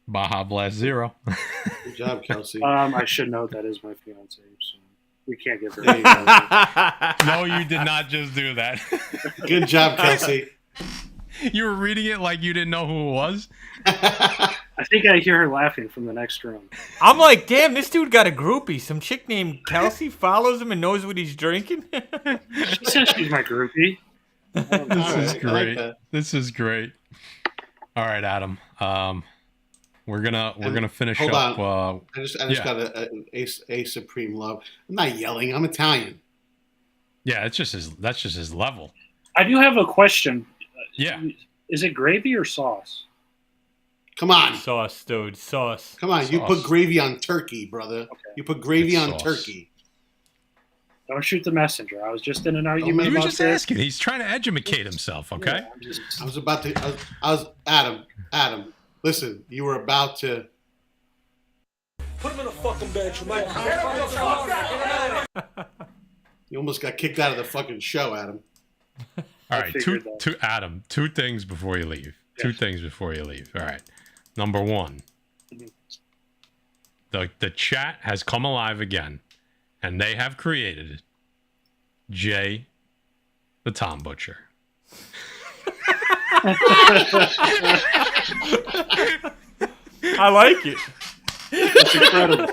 Baja Blast 0. Good job, Kelsey. I should note that is my fiance, so we can't give her. There you go. No, you did not just do that. Good job, Kelsey. You were reading it like you didn't know who it was? I think I hear her laughing from the next room. I'm like, damn, this dude got a groupie. Some chick named Kelsey follows him and knows what he's drinking. She says she's my groupie. This is I like great. that. This is great. All right, Adam. We're gonna finish hold up. on. I just got a supreme love. I'm not yelling. I'm Italian. Yeah, that's just his level. I do have a question. Yeah. Is it gravy or sauce? Come on. Sauce, dude. Sauce. Come on. You Sauce. put gravy on turkey, brother. Okay. You put gravy It's on sauce. turkey. Don't shoot the messenger. I was just in an He argument was about just this. asking. He's trying to educate himself. Okay. Yeah, I'm just- I was about to. I was Adam. Listen, you were about to. Put him in a fucking bench. You almost got kicked out of the fucking show, Adam. All I right. figured that. Adam. Two things before you leave. Two things before you leave. All right. Number one. The chat has come alive again, and they have created Jay, the Tom Butcher. I like it. It's incredible.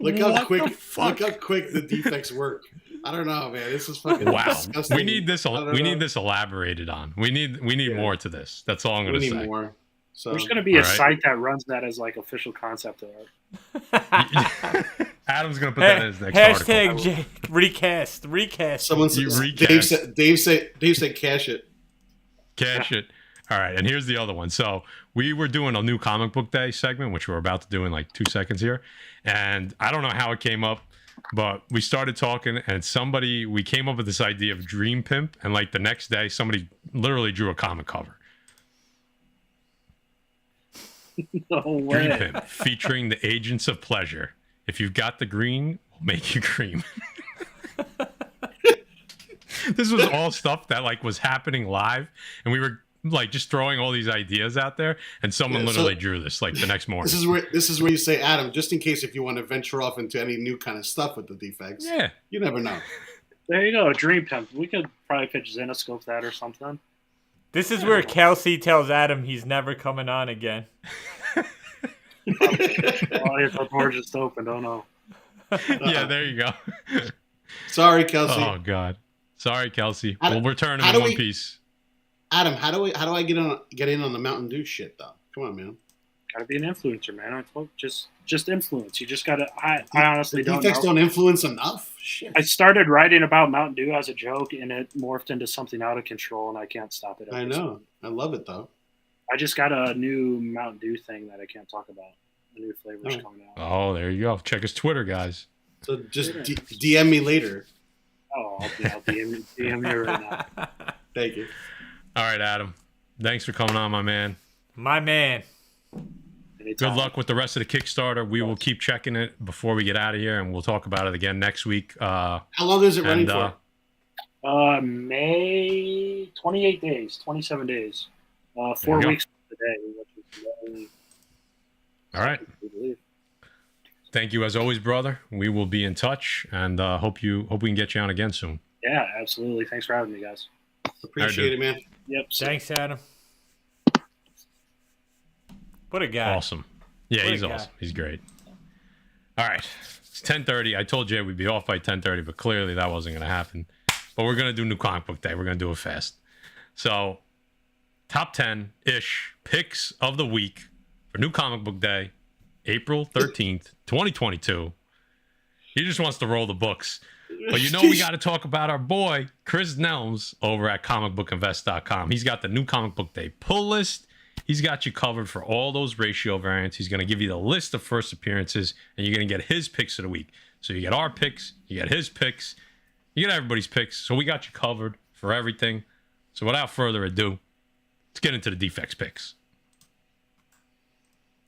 Look how quick the defects work. I don't know, man. This is fucking disgusting. We need this. We need this elaborated on. We need more to this. That's all I'm going to say. We need more. So There's going to be a site that runs that as like official concept art. Adam's going to put that in his next hashtag article. J, recast. Someone said, Dave said cash it. Cash it. All right, and here's the other one. So we were doing a new comic book day segment, which we're about to do in like 2 seconds here. And I don't know how it came up, but we started talking and we came up with this idea of Dream Pimp. And like the next day, somebody literally drew a comic cover. No way. Dream Pimp, featuring the Agents of Pleasure. If you've got the green, we'll make you cream. This was all stuff that like was happening live, and we were like just throwing all these ideas out there, and someone literally drew this like the next morning. This is where you say, Adam, just in case if you want to venture off into any new kind of stuff with the defects. Yeah, you never know. There you go, Dream Pimp. We could probably pitch Zenoscope that or something. This is where Kelsey tells Adam he's never coming on again. Oh, yeah, the door just opened. Oh no. Yeah, there you go. Sorry, Kelsey. Oh God. Sorry, Kelsey. We'll return him in one piece. Adam, how do I get in on the Mountain Dew shit though? Come on, man. Gotta be an influencer, man. I told just influence. You just gotta. I honestly don't know. Defects don't influence enough. Shit. I started writing about Mountain Dew as a joke, and it morphed into something out of control, and I can't stop it. I know. I love it though. I just got a new Mountain Dew thing that I can't talk about. The new flavors coming out. Oh, there you go. Check his Twitter, guys. So just DM me later. Oh, I'll DM you right now. Thank you. All right, Adam. Thanks for coming on, my man. My man. Good luck with the rest of the Kickstarter. We will keep checking it before we get out of here, and we'll talk about it again next week. How long is it running for? May 28 days, 27 days. 4 weeks today. Which is all right. Thank you as always, brother. We will be in touch, and hope we can get you on again soon. Yeah, absolutely. Thanks for having me, guys. Appreciate it, man. Yep. Thanks, Adam. What a guy. Awesome. Yeah, he's awesome. He's great. All right. It's 10:30. I told Jay we'd be off by 10:30, but clearly that wasn't going to happen. But we're going to do New Comic Book Day. We're going to do it fast. So, top 10-ish picks of the week for New Comic Book Day, April 13th, 2022. He just wants to roll the books. But you know we got to talk about our boy, Chris Nelms, over at comicbookinvest.com. He's got the New Comic Book Day pull list. He's got you covered for all those ratio variants. He's going to give you the list of first appearances, and you're going to get his picks of the week. So you get our picks, you get his picks, you get everybody's picks. So we got you covered for everything. So without further ado, let's get into the defects picks.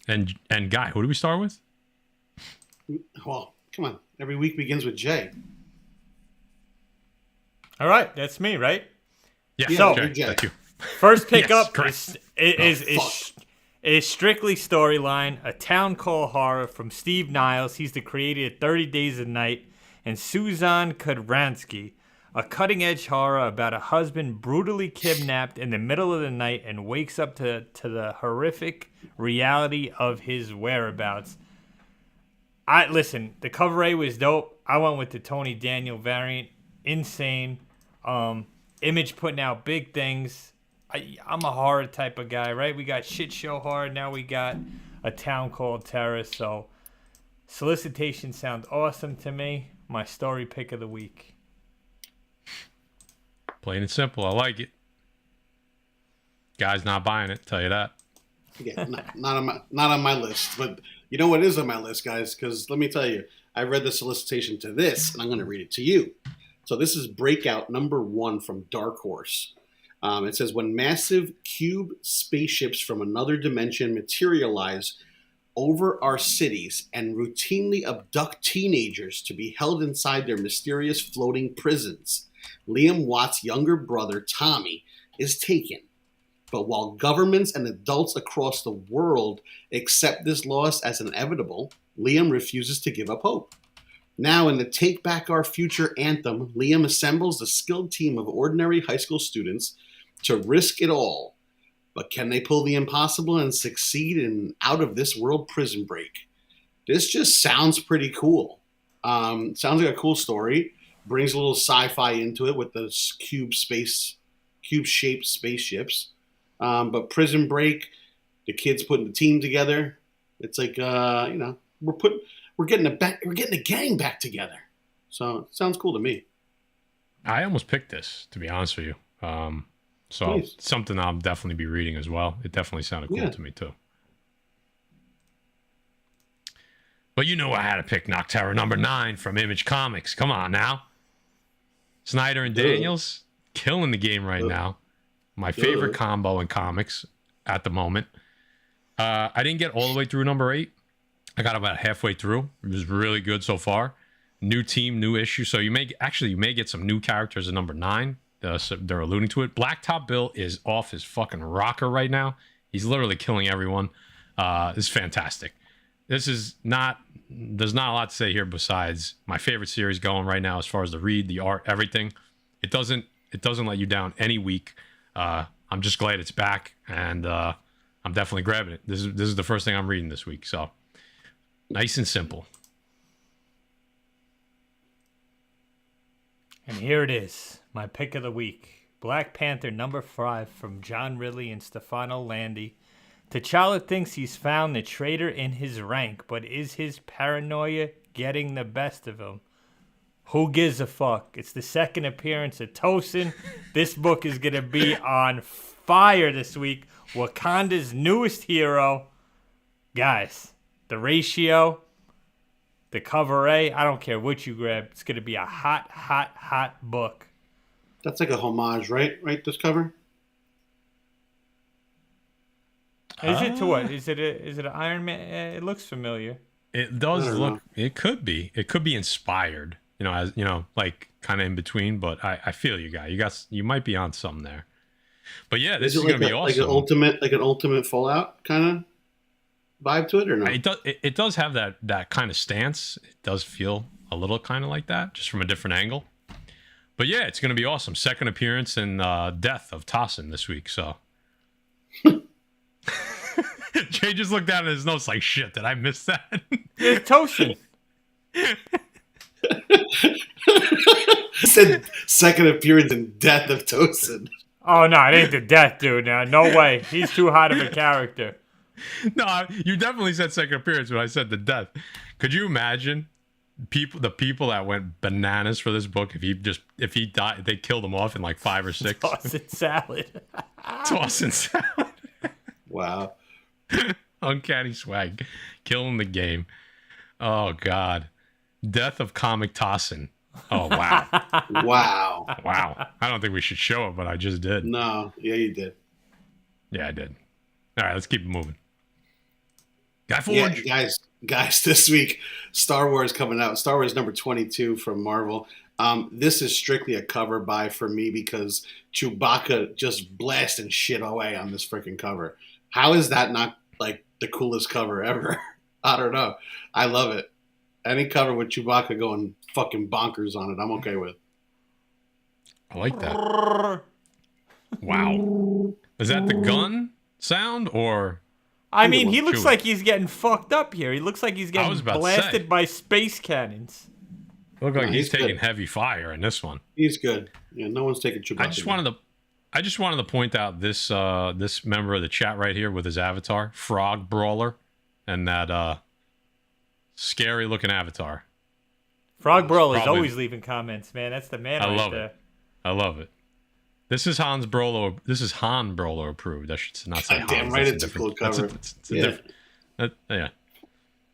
And Guy, who do we start with? Well, come on. Every week begins with Jay. All right, that's me, right? Yeah, so, Jay, that's you. First pick Yes, up is strictly storyline, A Town Called Horror from Steve Niles. He's the creator of 30 Days of Night, and Susan Kudransky, a cutting-edge horror about a husband brutally kidnapped in the middle of the night and wakes up to the horrific reality of his whereabouts. Listen, the cover A was dope. I went with the Tony Daniel variant. Insane. Image putting out big things. I'm a horror type of guy, right? We got shit show horror. Now we got A Town Called Terror. So Solicitation sounds awesome to me. My story pick of the week. Plain and simple. I like it. Guy's not buying it. Tell you that. Yeah, not on my list. But you know what is on my list, guys? Because let me tell you, I read the solicitation to this, and I'm going to read it to you. So this is Breakout #1 from Dark Horse. It says, when massive cube spaceships from another dimension materialize over our cities and routinely abduct teenagers to be held inside their mysterious floating prisons, Liam Watt's younger brother, Tommy, is taken. But while governments and adults across the world accept this loss as inevitable, Liam refuses to give up hope. Now, in the Take Back Our Future anthem, Liam assembles a skilled team of ordinary high school students to risk it all. But can they pull the impossible and succeed in an out-of-this-world prison break? This just sounds pretty cool. Sounds like a cool story. Brings a little sci-fi into it with the cube-shaped spaceships. But prison break, the kids putting the team together. It's like we're getting a gang back together. So it sounds cool to me. I almost picked this, to be honest with you. So Nice. something I'll definitely be reading as well. It definitely sounded cool Yeah. to me too. But you know I had to pick Nocterra number 9 from Image Comics. Come on now. Snyder and Daniels killing the game right now. My favorite combo in comics at the moment. I didn't get all the way through number 8. I got about halfway through. It was really good so far. New team, new issue. So you may get some new characters in number 9. So they're alluding to it. Blacktop Bill is off his fucking rocker right now. He's literally killing everyone. It's fantastic. There's not a lot to say here besides my favorite series going right now as far as the read, the art, everything. It doesn't let you down any week. I'm just glad it's back, and I'm definitely grabbing it. This is the first thing I'm reading this week, so nice and simple. And here it is, my pick of the week. Black Panther number 5 from John Ridley and Stefano Landi. T'Challa thinks he's found the traitor in his rank, but is his paranoia getting the best of him? Who gives a fuck? It's the second appearance of Tosin. This book is going to be on fire this week. Wakanda's newest hero. Guys, the ratio, the cover A, I don't care what you grab. It's going to be a hot, hot, hot book. That's like a homage, right? Right, this cover? Is it to what? Is it an Iron Man? It looks familiar. It does I don't look. know. It could be. It could be inspired. As like kind of in between. But I feel you, guy. You might be on something there. But yeah, this is it gonna be awesome. Like an ultimate Fallout kind of vibe to it, or no? It does have that kind of stance. It does feel a little kind of like that, just from a different angle. But yeah, it's gonna be awesome. Second appearance and death of Tossin this week. So. Jay just looked down at his notes like, shit, did I miss that? It's Tosin. Said second appearance and death of Tosin. Oh, no, it ain't the death, dude. No way. He's too hot of a character. No, you definitely said second appearance when I said the death. Could you imagine the people that went bananas for this book if he died, they killed him off in like 5 or 6? Tossing salad. Tossing salad. Wow. Uncanny swag. Killing the game. Oh, God. Death of Comic Tossin. Oh, wow. Wow. Wow. I don't think we should show it, but I just did. No. Yeah, you did. Yeah, I did. All right, let's keep it moving. Guy Yeah, Forge. guys, this week, Star Wars coming out. Star Wars number 22 from Marvel. This is strictly a cover buy for me because Chewbacca just blasting shit away on this freaking cover. How is that not like the coolest cover ever? I don't know. I love it. Any cover with Chewbacca going fucking bonkers on it, I'm okay with. I like that. Wow. Is that the gun sound or? I mean, he looks Chewie. like he's getting fucked up here. He looks like he's I getting was about to blasted say. by space cannons. Look like No, he's he's taking good. heavy fire in this one. He's good. Yeah, no one's taking Chewbacca. I just wanted to point out this this member of the chat right here with his avatar, Frog Brawler, and that scary looking avatar. Frog Bro is Probably- always leaving comments, man. That's the man I right love there. it. I love it. This is Han Brolo approved. I should not say God damn Hans. right, That's it's a different- cool that's cover. it's a Yeah. different. Yeah.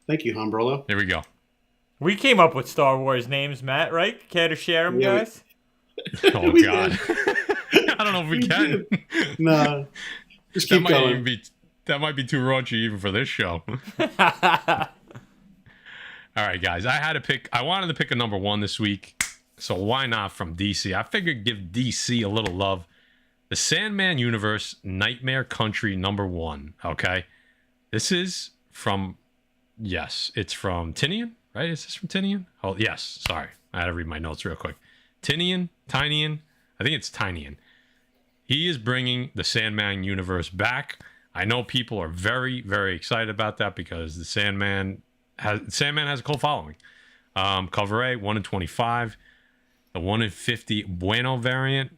Thank you, Han Brolo. Here we go. We came up with Star Wars names, Matt, right? Care to share them, Yeah, we- guys? Oh We God. I don't know if we can. No, just That keep might going. even be that might be too raunchy even for this show. All right, guys. I wanted to pick a number 1 this week. So why not from DC? I figured give DC a little love. The Sandman Universe Nightmare Country number 1. Okay. This is from it's from Tinian. right? Is this from Tinian? Oh, yes. Sorry. I had to read my notes real quick. Tinian? I think it's Tinian. He is bringing the Sandman universe back. I know people are very, very excited about that because the Sandman has a cult following. Cover A, 1 in 25. The 1 in 50 Bueno variant.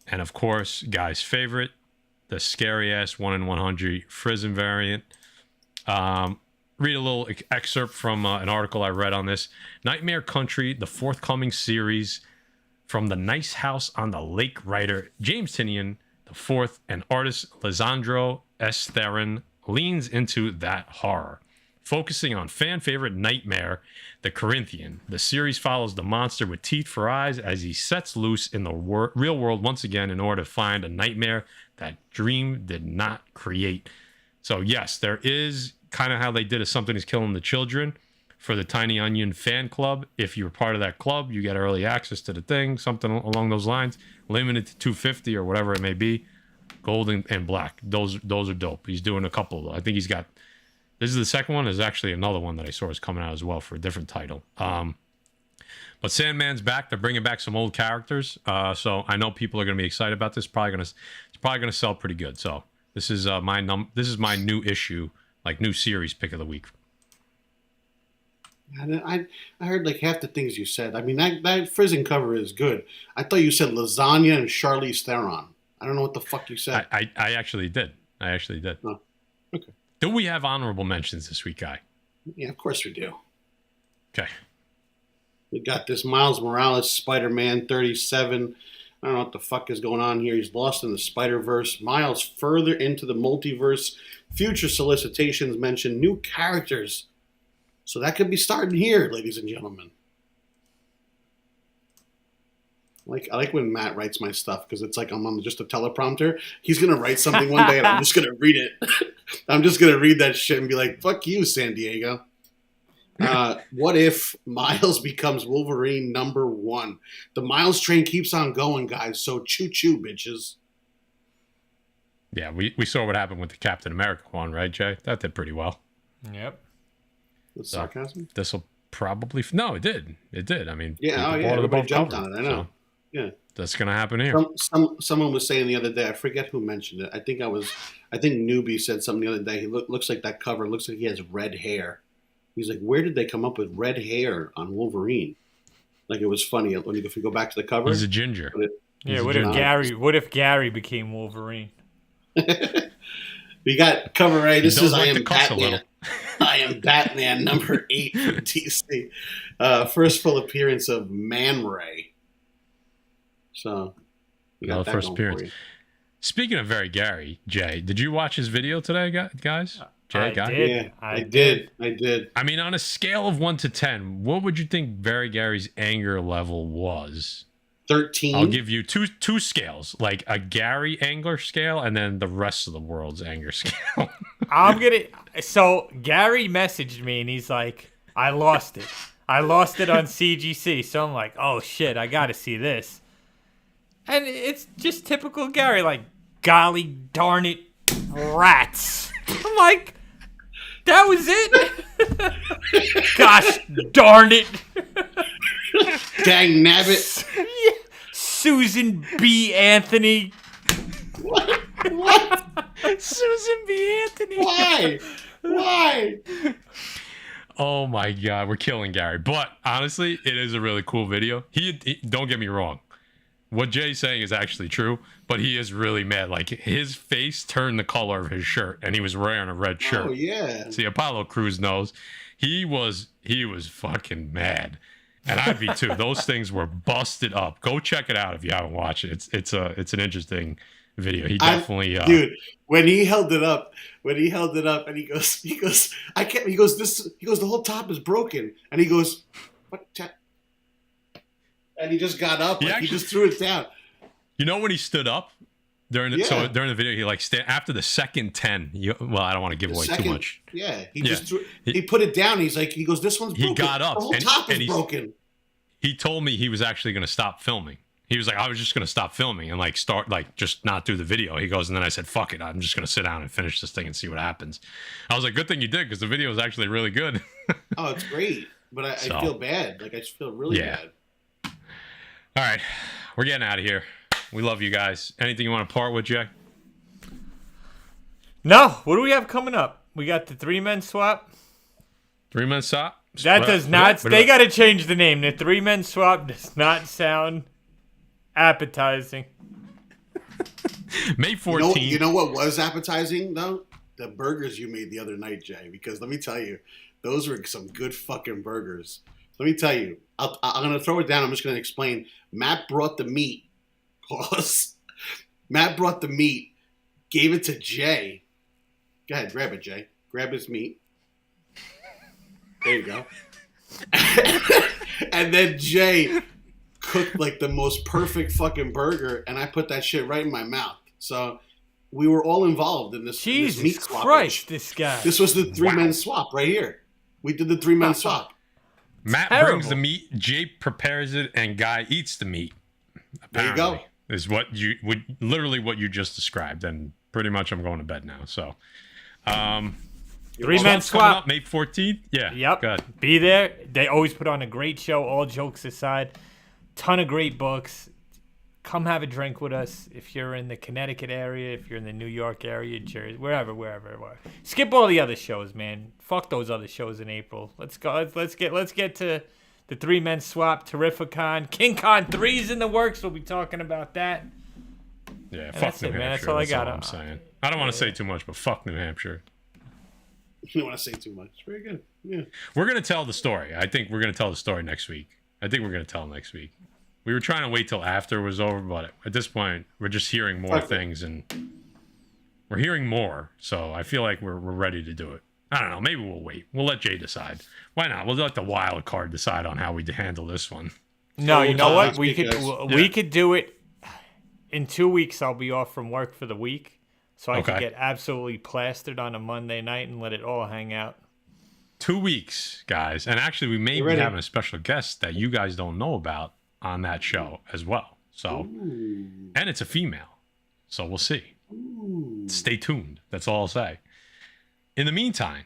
And, of course, guy's favorite, the scary-ass 1 in 100 Frizen variant. Read a little excerpt from an article I read on this. Nightmare Country, the forthcoming series from the Nice House on the Lake writer James Tinian IV and artist Lisandro S. Theron leans into that horror. Focusing on fan favorite Nightmare, the Corinthian, the series follows the monster with teeth for eyes as he sets loose in the real world once again in order to find a nightmare that Dream did not create. So yes, there is kind of how they did a Something is Killing the Children for the Tiny Onion fan club. If you're part of that club, you get early access to the thing, something along those lines, limited to 250 or whatever it may be. Gold and black. Those are dope. He's doing a couple. I think he's got, this is the second one. There's actually another one that I saw is coming out as well for a different title. But Sandman's back. They're bringing back some old characters. So I know people are going to be excited about this. It's probably going to sell pretty good. So this is my new issue, like new series pick of the week. I heard like half the things you said. I mean, that Frizen cover is good. I thought you said Lasagna and Charlize Theron. I don't know what the fuck you said. I actually did. Oh, okay. Do we have honorable mentions this week, Guy? Yeah, of course we do. Okay. We got this Miles Morales Spider-Man 37. I don't know what the fuck is going on here. He's lost in the Spider-Verse. Miles further into the multiverse. Future solicitations mention new characters. So that could be starting here, ladies and gentlemen. I like when Matt writes my stuff because it's like I'm on just a teleprompter. He's going to write something one day and I'm just going to read it. I'm just going to read that shit and be like, fuck you, San Diego. What if Miles becomes Wolverine #1? The Miles train keeps on going, guys. So choo-choo, bitches. Yeah, we saw what happened with the Captain America one, right, Jay? That did pretty well. Yep. With sarcasm? This will probably... No, it did. It did. I mean... Yeah, everybody jumped on it. I know. So yeah. That's going to happen here. Someone was saying the other day, I forget who mentioned it. I think Newbie said something the other day. He looks like that cover. Looks like he has red hair. He's like, where did they come up with red hair on Wolverine? Like, it was funny. If we go back to the cover. He's a ginger. What if Gary became Wolverine? We got cover A. This is like I Am Batman. I Am Batman #8 for DC. First full appearance of Man Ray. So, we got that first going appearance. for you. Speaking of very Gary, Jay, did you watch his video today, guys? Jay, I did. I mean, on a scale of 1 to 10, what would you think very Gary's anger level was? 13. I'll give you two scales, like a Gary anger scale and then the rest of the world's anger scale. So Gary messaged me and he's like, I lost it on CGC. So I'm like, oh shit, I got to see this. And it's just typical Gary, like, golly darn it, rats. I'm like, that was it? Gosh darn it. Dang nabbit. Yeah. Susan B. Anthony. What? Susan B. Anthony. Why? Oh my God, we're killing Gary. But honestly, it is a really cool video. He don't get me wrong. What Jay's saying is actually true, but he is really mad. Like, his face turned the color of his shirt, and he was wearing a red shirt. Oh, yeah. See, Apollo Crews knows. He was fucking mad. And I'd be too. Those things were busted up. Go check it out if you haven't watched it. It's an interesting video. He definitely dude, when he held it up and he goes, the whole top is broken. And he goes, what? And he just got up, he just threw it down. You know when he stood up during the video, he like after the second 10. I don't want to give away too much. Yeah, he put it down. He goes, this one's broken. He got up. The whole top is broken. He told me he was actually going to stop filming. He was like, I was just going to stop filming and like start like just not do the video. He goes, and then I said, fuck it, I'm just going to sit down and finish this thing and see what happens. I was like, good thing you did because the video is actually really good. Oh, it's great. but I So. feel bad. Like I just feel really bad. All right, we're getting out of here. We love you guys. Anything you want to part with, Jay? No. What do we have coming up? We got the 3-men swap. 3-man stop. That does not. They got to change the name. The 3-men swap does not sound appetizing. May 14th. You know what was appetizing though? The burgers you made the other night, Jay. Because let me tell you, those were some good fucking burgers. Let me tell you, I'm gonna throw it down. I'm just gonna explain. Matt brought the meat. Pause. Matt brought the meat. Gave it to Jay. Go ahead, grab it, Jay. Grab his meat. There you go. And then Jay cooked like the most perfect fucking burger, and I put that shit right in my mouth. So we were all involved in this, Jesus this meat swappage. Christ, this guy. This was the 3-man swap right here. We did the 3-man swap. Matt brings the meat, Jay prepares it, and Guy eats the meat. Apparently, there you go. Is what you would literally what you just described, and pretty much I'm going to bed now. So, 3-man swap. Up, May 14th. Yeah. Yep. Good. Be there. They always put on a great show. All jokes aside, ton of great books. Come have a drink with us if you're in the Connecticut area, if you're in the New York area, Jersey, wherever. Skip all the other shows, man. Fuck those other shows in April. Let's go. Let's get to the 3-men swap. Terrificon, King Con 3's in the works. We'll be talking about that. Yeah. And Fuck that's New it, man. Hampshire. That's all I That's got. all I'm saying. I don't want to say too much, but fuck New Hampshire. You don't want to say too much. Very good. Yeah. We're gonna tell the story. I think we're gonna tell the story next week. I think we're gonna tell next week. We were trying to wait till after it was over, but at this point, we're just hearing more things, and we're hearing more. So I feel like we're ready to do it. I don't know. Maybe we'll wait. We'll let Jay decide. Why not? We'll let the wild card decide on how we handle this one. No, you know what? We because- could do it in 2 weeks. I'll be off from work for the week, so I can get absolutely plastered on a Monday night and let it all hang out. 2 weeks, guys, and actually, we may be having a special guest that you guys don't know about on that show as well. So, and it's a female, so we'll see. Stay tuned. That's all I'll say. In the meantime,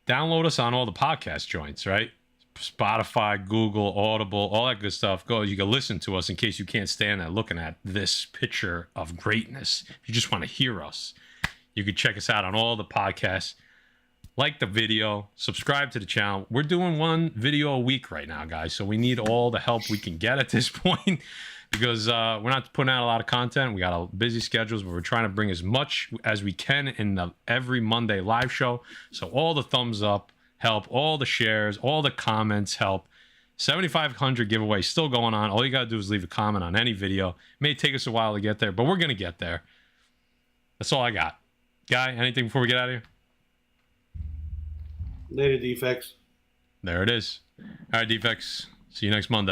download us on all the podcast joints, right? Spotify, Google, Audible, all that good stuff. Go, you can listen to us in case you can't stand that looking at this picture of greatness. If you just want to hear us, you can check us out on all the podcasts. Like the video, subscribe to the channel. We're doing one video a week right now, guys. So we need all the help we can get at this point because we're not putting out a lot of content. We got a busy schedules, but we're trying to bring as much as we can in the every Monday live show. So all the thumbs up help, all the shares, all the comments help. 7,500 giveaway still going on. All you got to do is leave a comment on any video. It may take us a while to get there, but we're going to get there. That's all I got. Guy, anything before we get out of here? Later, Defects. There it is. All right, Defects. See you next Monday.